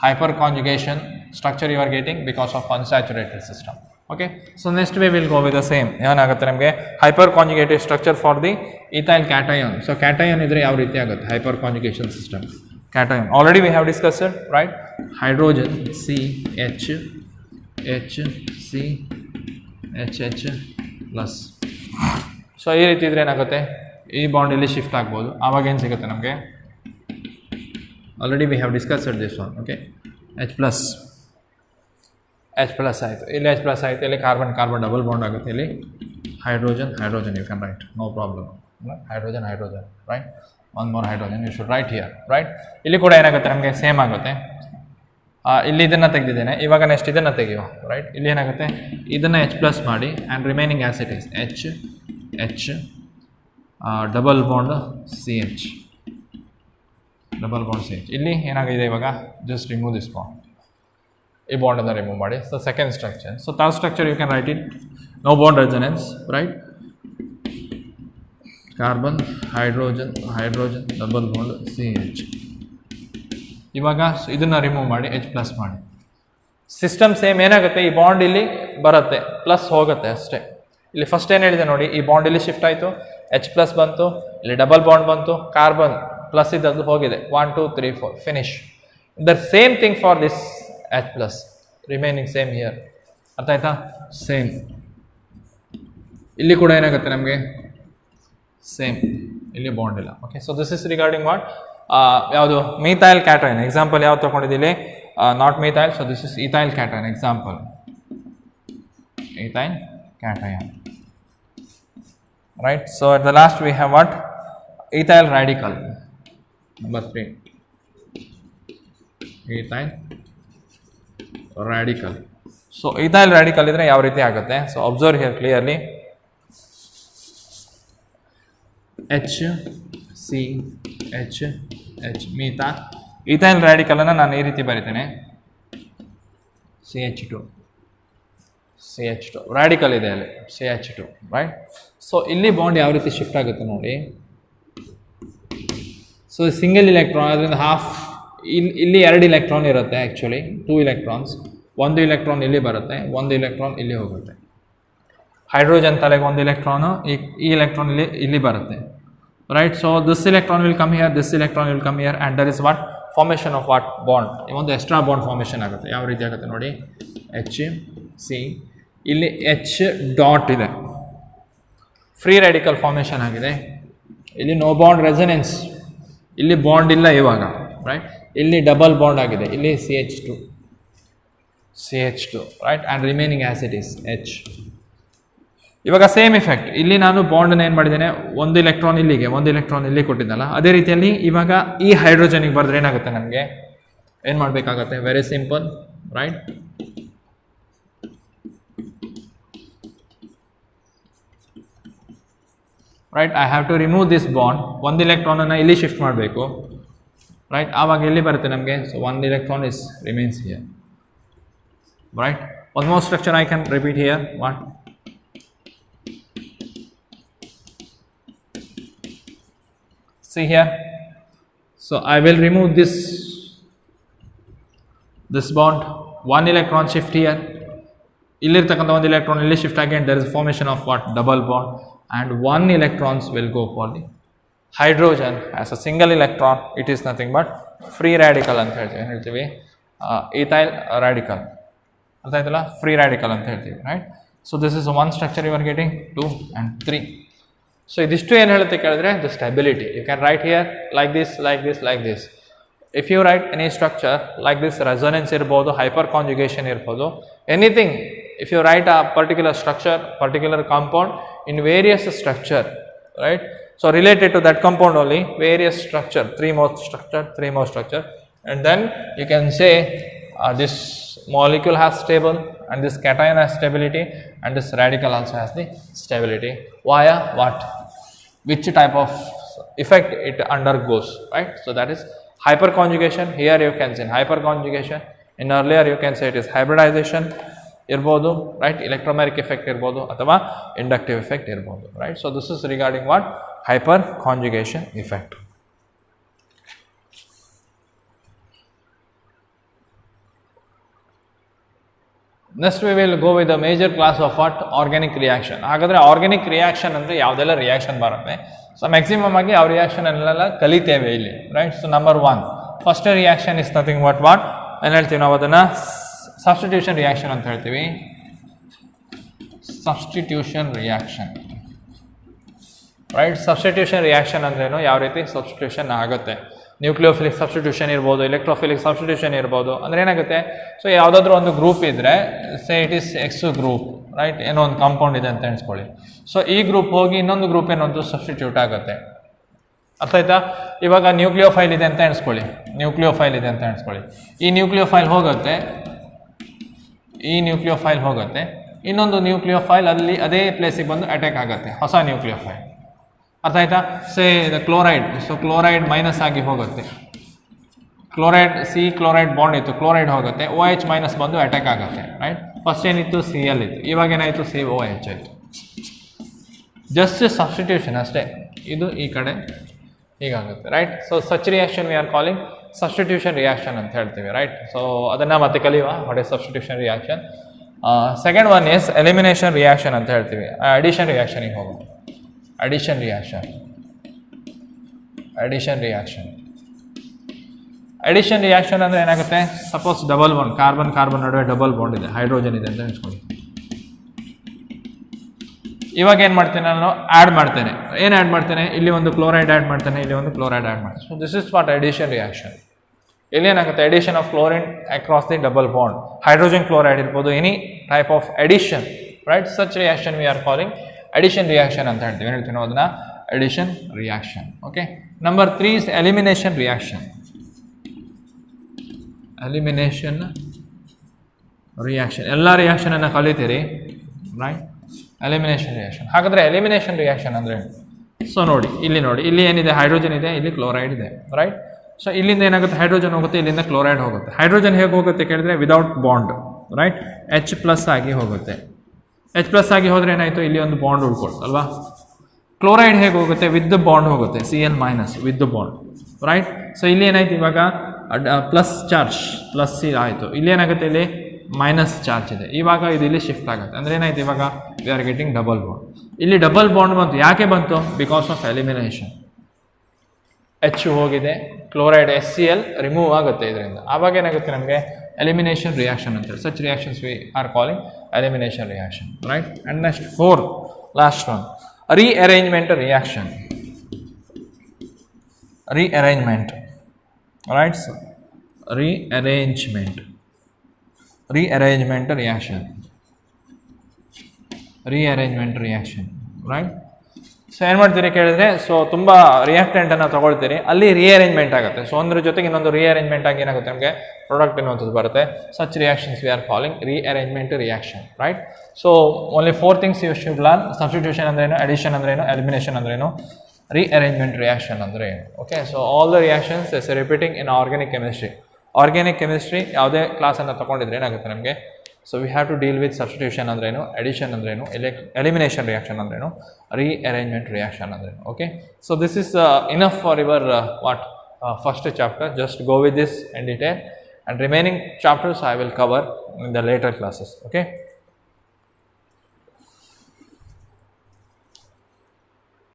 Hyperconjugation structure you are getting because of unsaturated system. Okay, so next we will go with the same. ಏನಾಗುತ್ತೆ ನಮಗೆ? hyperconjugated structure for the ethyl cation. So cation ಇದ್ರೆ ಯಾವ ರೀತಿ ಆಗುತ್ತೆ? hyperconjugation system. Cation already we have discussed it, right? Hydrogen CH C HH plus. So ಈ ರೀತಿ ಇದ್ರೆ ಏನಾಗುತ್ತೆ? ಈ ಬಾಂಡ್ ಇಲ್ಲಿ ಶಿಫ್ಟ್ ಆಗ್ಬೋದು. ಆವಾಗ ಏನು ಸಿಗುತ್ತೆ ನಮಗೆ? Already we have discussed this one. Okay, H+ ಆಯಿತು, ಇಲ್ಲಿ H+ ಆಯಿತು, ಇಲ್ಲಿ ಕಾರ್ಬನ್ ಕಾರ್ಬನ್ ಡಬಲ್ ಬಾಂಡ್ ಆಗುತ್ತೆ, ಇಲ್ಲಿ hydrogen you can write, no problem. Hydrogen write. 1 more hydrogen you should write here, right? ಇಲ್ಲಿ ಕೂಡ ಏನಾಗುತ್ತೆ ನಮಗೆ ಸೇಮ್ ಆಗುತ್ತೆ. ಇಲ್ಲಿ ಇದನ್ನು ತೆಗೆದಿದ್ದೇನೆ, ಇವಾಗ ನೆಕ್ಸ್ಟ್ ಇದನ್ನು ತೆಗೆಯುವ, ರೈಟ್? ಇಲ್ಲಿ ಏನಾಗುತ್ತೆ, ಇದನ್ನು H+ ಮಾಡಿ and remaining as it is H double bond CH, double bond CH. ಇಲ್ಲಿ ಏನಾಗಿದೆ ಇವಾಗ, ಜಸ್ಟ್ ರಿಮೂವ್ ದಿಸ್ ಬಾಂಡ್, ಈ ಬಾಂಡನ್ನು ರಿಮೂವ್ ಮಾಡಿ. So second structure. So third structure you can write it, no bond resonance, right? Carbon hydrogen double bond CH. ಇವಾಗ ಇದನ್ನು ರಿಮೂವ್ ಮಾಡಿ H+ ಮಾಡಿ. ಸಿಸ್ಟಮ್ ಸೇಮ್ ಏನಾಗುತ್ತೆ, ಈ ಬಾಂಡ್ ಇಲ್ಲಿ ಬರುತ್ತೆ, ಪ್ಲಸ್ ಹೋಗುತ್ತೆ ಅಷ್ಟೇ. ಇಲ್ಲಿ ಫಸ್ಟ್ ಏನು ಹೇಳಿದೆ ನೋಡಿ, ಈ ಬಾಂಡ್ ಇಲ್ಲಿ ಶಿಫ್ಟ್ ಆಯಿತು, H+ ಬಂತು, ಇಲ್ಲಿ ಡಬಲ್ ಬಾಂಡ್ ಬಂತು, ಕಾರ್ಬನ್ ಪ್ಲಸ್ ಇದ್ದದ್ದು ಹೋಗಿದೆ, 1 2 3 4 finish. The same thing for this H+, remaining same here. ಅರ್ಥ ಆಯ್ತಾ? ಸೇಮ್ ಇಲ್ಲಿ ಕೂಡ ಏನಾಗುತ್ತೆ ನಮಗೆ, ಸೇಮ್, ಇಲ್ಲಿ ಬಾಂಡ್ ಇಲ್ಲ. Okay, so this is regarding what, ಯಾವುದು ಮೀಥೈಲ್ ಕ್ಯಾಟಯನ್. ಎಕ್ಸಾಂಪಲ್ ಯಾವ್ದು ತೊಗೊಂಡಿದ್ದೀವಿ, not methyl, so this is ethyl cation. Example ethyl cation, right? So at the last we have what, ethyl radical number 3, ethyl radical. So ethyl radical ಇದ್ರೆ ಯಾವ ರೀತಿ ಆಗುತ್ತೆ, so observe here clearly, H ಮೀಥಾ. ಈಥೈಲ್ ರಾಡಿಕಲನ್ನು ನಾನು ಈ ರೀತಿ ಬರಿತೇನೆ, CH2 ರಾಡಿಕಲ್ ಇದೆ ಅಲ್ಲಿ, CH2, ರೈಟ್? ಸೊ ಇಲ್ಲಿ ಬಾಂಡ್ ಯಾವ ರೀತಿ ಶಿಫ್ಟ್ ಆಗುತ್ತೆ ನೋಡಿ. ಸೊ ಸಿಂಗಲ್ ಇಲೆಕ್ಟ್ರಾನ್, ಅದರಿಂದ ಹಾಫ್ ಇಲ್ಲಿ 2 ಇಲೆಕ್ಟ್ರಾನ್ ಇರುತ್ತೆ, ಆ್ಯಕ್ಚುಲಿ 2 ಇಲೆಕ್ಟ್ರಾನ್ಸ್. 1 ಇಲೆಕ್ಟ್ರಾನ್ ಇಲ್ಲಿ ಬರುತ್ತೆ, 1 ಇಲೆಕ್ಟ್ರಾನ್ ಇಲ್ಲಿ ಹೋಗುತ್ತೆ. ಹೈಡ್ರೋಜನ್ ತಲೆಗೆ 1 ಇಲೆಕ್ಟ್ರಾನು, ಈ ಎಲೆಕ್ಟ್ರಾನ್ ಇಲ್ಲಿ ಬರುತ್ತೆ, right? So this electron will come here, this electron will come here, and there is what, formation of what, bond. ಒಂದು ಎಕ್ಸ್ಟ್ರಾ ಬಾಂಡ್ ಫಾರ್ಮೇಷನ್ ಆಗುತ್ತೆ. ಯಾವ ರೀತಿ ಆಗುತ್ತೆ ನೋಡಿ, HC, ಇಲ್ಲಿ H ಡಾಟ್ ಇದೆ, ಫ್ರೀ ರ್ಯಾಡಿಕಲ್ ಫಾರ್ಮೇಷನ್ ಆಗಿದೆ. ಇಲ್ಲಿ ನೋ ಬಾಂಡ್ ರೆಸೊನೆನ್ಸ್, ಇಲ್ಲಿ ಬಾಂಡ್ ಇಲ್ಲ ಇವಾಗ, ರೈಟ್? ಇಲ್ಲಿ ಡಬಲ್ ಬಾಂಡ್ ಆಗಿದೆ, ಇಲ್ಲಿ CH2, right? And remaining as it is H. ಇವಾಗ ಸೇಮ್ ಇಫೆಕ್ಟ್, ಇಲ್ಲಿ ನಾನು ಬಾಂಡನ್ನು ಏನು ಮಾಡಿದ್ದೇನೆ, 1 ಇಲೆಕ್ಟ್ರಾನ್ ಇಲ್ಲಿಗೆ, 1 ಇಲೆಕ್ಟ್ರಾನ್ ಇಲ್ಲಿ ಕೊಟ್ಟಿದ್ದಲ್ಲ, ಅದೇ ರೀತಿಯಲ್ಲಿ ಇವಾಗ ಈ ಹೈಡ್ರೋಜನಿಗೆ ಬರೆದ್ರೆ ಏನಾಗುತ್ತೆ, ನಮಗೆ ಏನು ಮಾಡಬೇಕಾಗತ್ತೆ, very simple, right? Right, I have to remove this bond. 1 ಇಲೆಕ್ಟ್ರಾನನ್ನು ಇಲ್ಲಿ ಶಿಫ್ಟ್ ಮಾಡಬೇಕು, ರೈಟ್? ಆವಾಗ ಎಲ್ಲಿ ಬರುತ್ತೆ ನಮಗೆ, so 1 electron is remains here, right? One more structure I can repeat here. What? See here. So I will remove this bond. 1 electron shift here. Illirtakanta 1 electron illi shift again. There is formation of what? Double bond, and 1 electrons will go for the hydrogen as a single electron. It is nothing but free radical anta heltivi. Ethyl radical. Artha aitala? Free radical anta heltivi, right? So this is one structure you are getting, 2 and 3. So idistu ಏನು ಹೇಳುತ್ತೆ ಕೇಳಿದ್ರೆ, the stability. You can write here like this, like this, like this. If you write any structure like this, resonance ಇರಬಹುದು, hyperconjugation ಇರಬಹುದು, anything. If you write a particular structure, particular compound in various structure, right? So related to that compound only, various structure, 3 more structure, and then you can say this molecule has stable, and this cation has stability, and this radical also has the stability via what? Which type of effect it undergoes, right? So that is hyperconjugation. Here you can say hyperconjugation. In earlier you can say it is hybridization irbodu, right? Electromagnetic effect irbodu athava inductive effect irbodu, right? So this is regarding what? Hyperconjugation effect. Next we will go with the major class of what? Organic reaction. ಹಾಗಾದರೆ ಆರ್ಗ್ಯಾನಿಕ್ ರಿಯಾಕ್ಷನ್ ಅಂದರೆ ಯಾವುದೆಲ್ಲ ರಿಯಾಕ್ಷನ್ ಬರುತ್ತೆ. ಸೊ ಮ್ಯಾಕ್ಸಿಮಮ್ ಆಗಿ ಆ ರಿಯಾಕ್ಷನ್ ಎಲ್ಲ ಕಲಿತೇವೆ ಇಲ್ಲಿ, right? So number 1 first reaction is nothing but what? ಏನು ಹೇಳ್ತೀವಿ ನಾವು ಅದನ್ನು? ಸಬ್ಸ್ಟಿಟ್ಯೂಷನ್ ರಿಯಾಕ್ಷನ್ ಅಂತ ಹೇಳ್ತೀವಿ. Substitution reaction, right? Substitution reaction ಅಂದ್ರೇನು, ಯಾವ ರೀತಿ ಸಬ್ಸ್ಟಿಟ್ಯೂಷನ್ ಆಗುತ್ತೆ? ನ್ಯೂಕ್ಲಿಯೋಫಿಲಿಕ್ ಸಬ್ಸ್ಟಿಟ್ಯೂಷನ್ ಇರ್ಬೋದು, ಎಲೆಕ್ಟ್ರೋಫಿಲಿಕ್ ಸಬ್ಸ್ಟಿಟ್ಯೂಷನ್ ಇರ್ಬೋದು. ಅಂದರೆ ಏನಾಗುತ್ತೆ, ಸೊ ಯಾವುದಾದ್ರೂ ಒಂದು ಗ್ರೂಪ್ ಇದ್ದರೆ, ಸೇ it is X group, right? ಏನೋ ಒಂದು ಕಾಂಪೌಂಡ್ ಇದೆ ಅಂತ ಎಣಿಸ್ಕೊಳ್ಳಿ. ಸೊ ಈ ಗ್ರೂಪ್ ಹೋಗಿ ಇನ್ನೊಂದು ಗ್ರೂಪ್ ಏನೊಂದು ಸಬ್ಸ್ಟಿಟ್ಯೂಟ್ ಆಗುತ್ತೆ, ಅರ್ಥ ಆಯ್ತಾ? ಇವಾಗ ನ್ಯೂಕ್ಲಿಯೋಫೈಲ್ ಇದೆ ಅಂತ ಎಣಿಸ್ಕೊಳ್ಳಿ, ಈ ನ್ಯೂಕ್ಲಿಯೋಫೈಲ್ ಹೋಗುತ್ತೆ, ಇನ್ನೊಂದು ನ್ಯೂಕ್ಲಿಯೋಫೈಲ್ ಅಲ್ಲಿ ಅದೇ ಪ್ಲೇಸಿಗೆ ಬಂದು ಅಟ್ಯಾಕ್ ಆಗುತ್ತೆ, ಹೊಸ ನ್ಯೂಕ್ಲಿಯೋಫೈಲ್. ಅರ್ಥ ಆಯ್ತಾ? ಸೇ ಕ್ಲೋರೈಡ್, ಸೊ ಕ್ಲೋರೈಡ್ ಮೈನಸ್ ಆಗಿ ಹೋಗುತ್ತೆ, ಕ್ಲೋರೈಡ್ ಬಾಂಡ್ ಇತ್ತು, ಕ್ಲೋರೈಡ್ ಹೋಗುತ್ತೆ, OH ಮೈನಸ್ ಬಂದು ಅಟ್ಯಾಕ್ ಆಗುತ್ತೆ, ರೈಟ್? ಫಸ್ಟ್ ಏನಿತ್ತು Cl ಇತ್ತು, ಇವಾಗ ಏನಾಯಿತು COH ಆಯಿತು. ಜಸ್ಟ್ ಸಬ್ಸ್ಟಿಟ್ಯೂಷನ್ ಅಷ್ಟೇ, ಇದು ಈ ಕಡೆ ಹೀಗಾಗುತ್ತೆ, right? So such reaction we are calling substitution reaction ಅಂತ ಹೇಳ್ತೀವಿ, ರೈಟ್? ಸೊ ಅದನ್ನು ಮತ್ತೆ ಕಲಿಯುವ, what is substitution reaction. Second one is elimination reaction ಅಂತ ಹೇಳ್ತೀವಿ. ಅಡಿಷನ್ ರಿಯಾಕ್ಷನಿಗೆ ಹೋಗೋದು. ಅಡಿಷನ್ ರಿಯಾಕ್ಷನ್ ಅಂದರೆ ಏನಾಗುತ್ತೆ? ಸಪೋಸ್ ಡಬಲ್ ಬಾಂಡ್, ಕಾರ್ಬನ್ ನಡುವೆ ಡಬಲ್ ಬಾಂಡ್ ಇದೆ, ಹೈಡ್ರೋಜನ್ ಇದೆ ಅಂತ ನೆನೆಸ್ಕೊಳ್ಳಿ. ಇವಾಗ ಏನು ಮಾಡ್ತೇನೆ ನಾನು? ಆ್ಯಡ್ ಮಾಡ್ತೇನೆ, ಇಲ್ಲಿ ಒಂದು ಕ್ಲೋರೈಡ್ ಆ್ಯಡ್ ಮಾಡ್ತೇನೆ, ಇಲ್ಲಿ ಒಂದು ಕ್ಲೋರೈಡ್ ಆ್ಯಡ್ ಮಾಡ್ತೇನೆ. So this is what addition reaction. ಇಲ್ಲಿ ಏನಾಗುತ್ತೆ? Addition of chlorine across the double bond, hydrogen chloride ಇರ್ಬೋದು, any type of addition, right? Such reaction we are calling addition reaction ಅಂತ ಹೇಳ್ತೀವಿ. ಏನು ಹೇಳ್ತೀವಿ ಅದನ್ನ? Addition reaction. Okay. Number 3 is elimination reaction. ಎಲ್ಲ ರಿಯಾಕ್ಷನನ್ನು ಕಲಿತೀರಿ, ರೈಟ್? Elimination reaction. ಹಾಗಾದರೆ ಎಲಿಮಿನೇಷನ್ ರಿಯಾಕ್ಷನ್ ಅಂದರೆ ಸೊ ನೋಡಿ, ಇಲ್ಲಿ ಏನಿದೆ? ಹೈಡ್ರೋಜನ್ ಇದೆ, ಇಲ್ಲಿ ಕ್ಲೋರೈಡ್ ಇದೆ, ರೈಟ್? ಸೊ ಇಲ್ಲಿಂದ ಏನಾಗುತ್ತೆ? ಹೈಡ್ರೋಜನ್ ಹೋಗುತ್ತೆ, ಇಲ್ಲಿಂದ ಕ್ಲೋರೈಡ್ ಹೋಗುತ್ತೆ. ಹೈಡ್ರೋಜನ್ ಹೇಗೆ ಹೋಗುತ್ತೆ ಕೇಳಿದ್ರೆ ವಿದೌಟ್ ಬಾಂಡ್, ರೈಟ್? H+ ಆಗಿ ಹೋಗುತ್ತೆ. H+ ಆಗಿ ಹೋದರೆ ಏನಾಯಿತು? ಇಲ್ಲಿ ಒಂದು ಬಾಂಡ್ ಉಳ್ಕೊಳ್ತಲ್ವಾ? ಕ್ಲೋರೈಡ್ ಹೇಗೆ ಹೋಗುತ್ತೆ? ವಿತ್ ಬಾಂಡ್ ಹೋಗುತ್ತೆ, Cl- with bond, right? So ಇಲ್ಲಿ ಏನಾಯ್ತು? ಇವಾಗ ಪ್ಲಸ್ ಚಾರ್ಜ್, ಪ್ಲಸ್ ಸಿ ಆಯಿತು. ಇಲ್ಲಿ ಏನಾಗುತ್ತೆ? ಇಲ್ಲಿ ಮೈನಸ್ ಚಾರ್ಜ್ ಇದೆ, ಇವಾಗ ಇದು ಇಲ್ಲಿ ಶಿಫ್ಟ್ ಆಗುತ್ತೆ. ಅಂದರೆ ಏನಾಯ್ತು? ಇವಾಗ we are getting double bond. ಇಲ್ಲಿ ಡಬಲ್ ಬಾಂಡ್ ಬಂತು, ಯಾಕೆ ಬಂತು? Because of elimination. H ಹೋಗಿದೆ, ಕ್ಲೋರೈಡ್ HCl ರಿಮೂವ್ ಆಗುತ್ತೆ ಇದರಿಂದ. ಆವಾಗ ಏನಾಗುತ್ತೆ? ನಮಗೆ ಎಲಿಮಿನೇಷನ್ ರಿಯಾಕ್ಷನ್ ಅಂತೇಳಿ. Such reactions we are calling elimination reaction, right? And next 4, last one, rearrangement reaction. Right? So, rearrangement reaction, right? So ಏನು ಮಾಡ್ತೀರಿ ಕೇಳಿದ್ರೆ, ಸೊ ತುಂಬ ರಿಯಾಕ್ಟೆಂಟನ್ನು ತೊಗೊಳ್ತೀರಿ, ಅಲ್ಲಿ ರಿಅರೇಂಜ್ಮೆಂಟ್ ಆಗುತ್ತೆ. ಸೊ ಒಂದ್ರ ಜೊತೆಗೆ ಇನ್ನೊಂದು ರಿಅರೇಂಜ್ಮೆಂಟ್ ಆಗಿ ಏನಾಗುತ್ತೆ? ನಮಗೆ ಪ್ರಾಡಕ್ಟ್ ಅನ್ನುವಂಥದ್ದು ಬರುತ್ತೆ. Such reactions we are calling rearrangement reaction, right? So only 4 things you should learn. Substitution ಅಂದ್ರೇನು, ಅಡಿಷನ್ ಅಂದ್ರೇನು, ಎಲಿಮಿನೇಷನ್ ಅಂದ್ರೇನು, ರಿಅರೇಂಜ್ಮೆಂಟ್ ರಿಯಾಕ್ಷನ್ ಅಂದರೆ ಏನು. Okay. So all the reactions is repeating in organic chemistry ಯಾವುದೇ ಕ್ಲಾಸನ್ನು ತೊಗೊಂಡಿದ್ರೆ ಏನಾಗುತ್ತೆ ನಮಗೆ? So we have to deal with substitution ಅಂದ್ರೇನು, ಅಡಿಷನ್ ಅಂದ್ರೇನು, ಎಲಿಮಿನೇಷನ್ ರಿಯಾಕ್ಷನ್ ಅಂದ್ರೇನು, ರಿಅರೇಂಜ್ಮೆಂಟ್ ರಿಯಾಕ್ಷನ್ ಅಂದ್ರೇನು. Okay. So this is enough for your first chapter. Just go with this in detail, and remaining chapters I will cover in the later classes. Okay.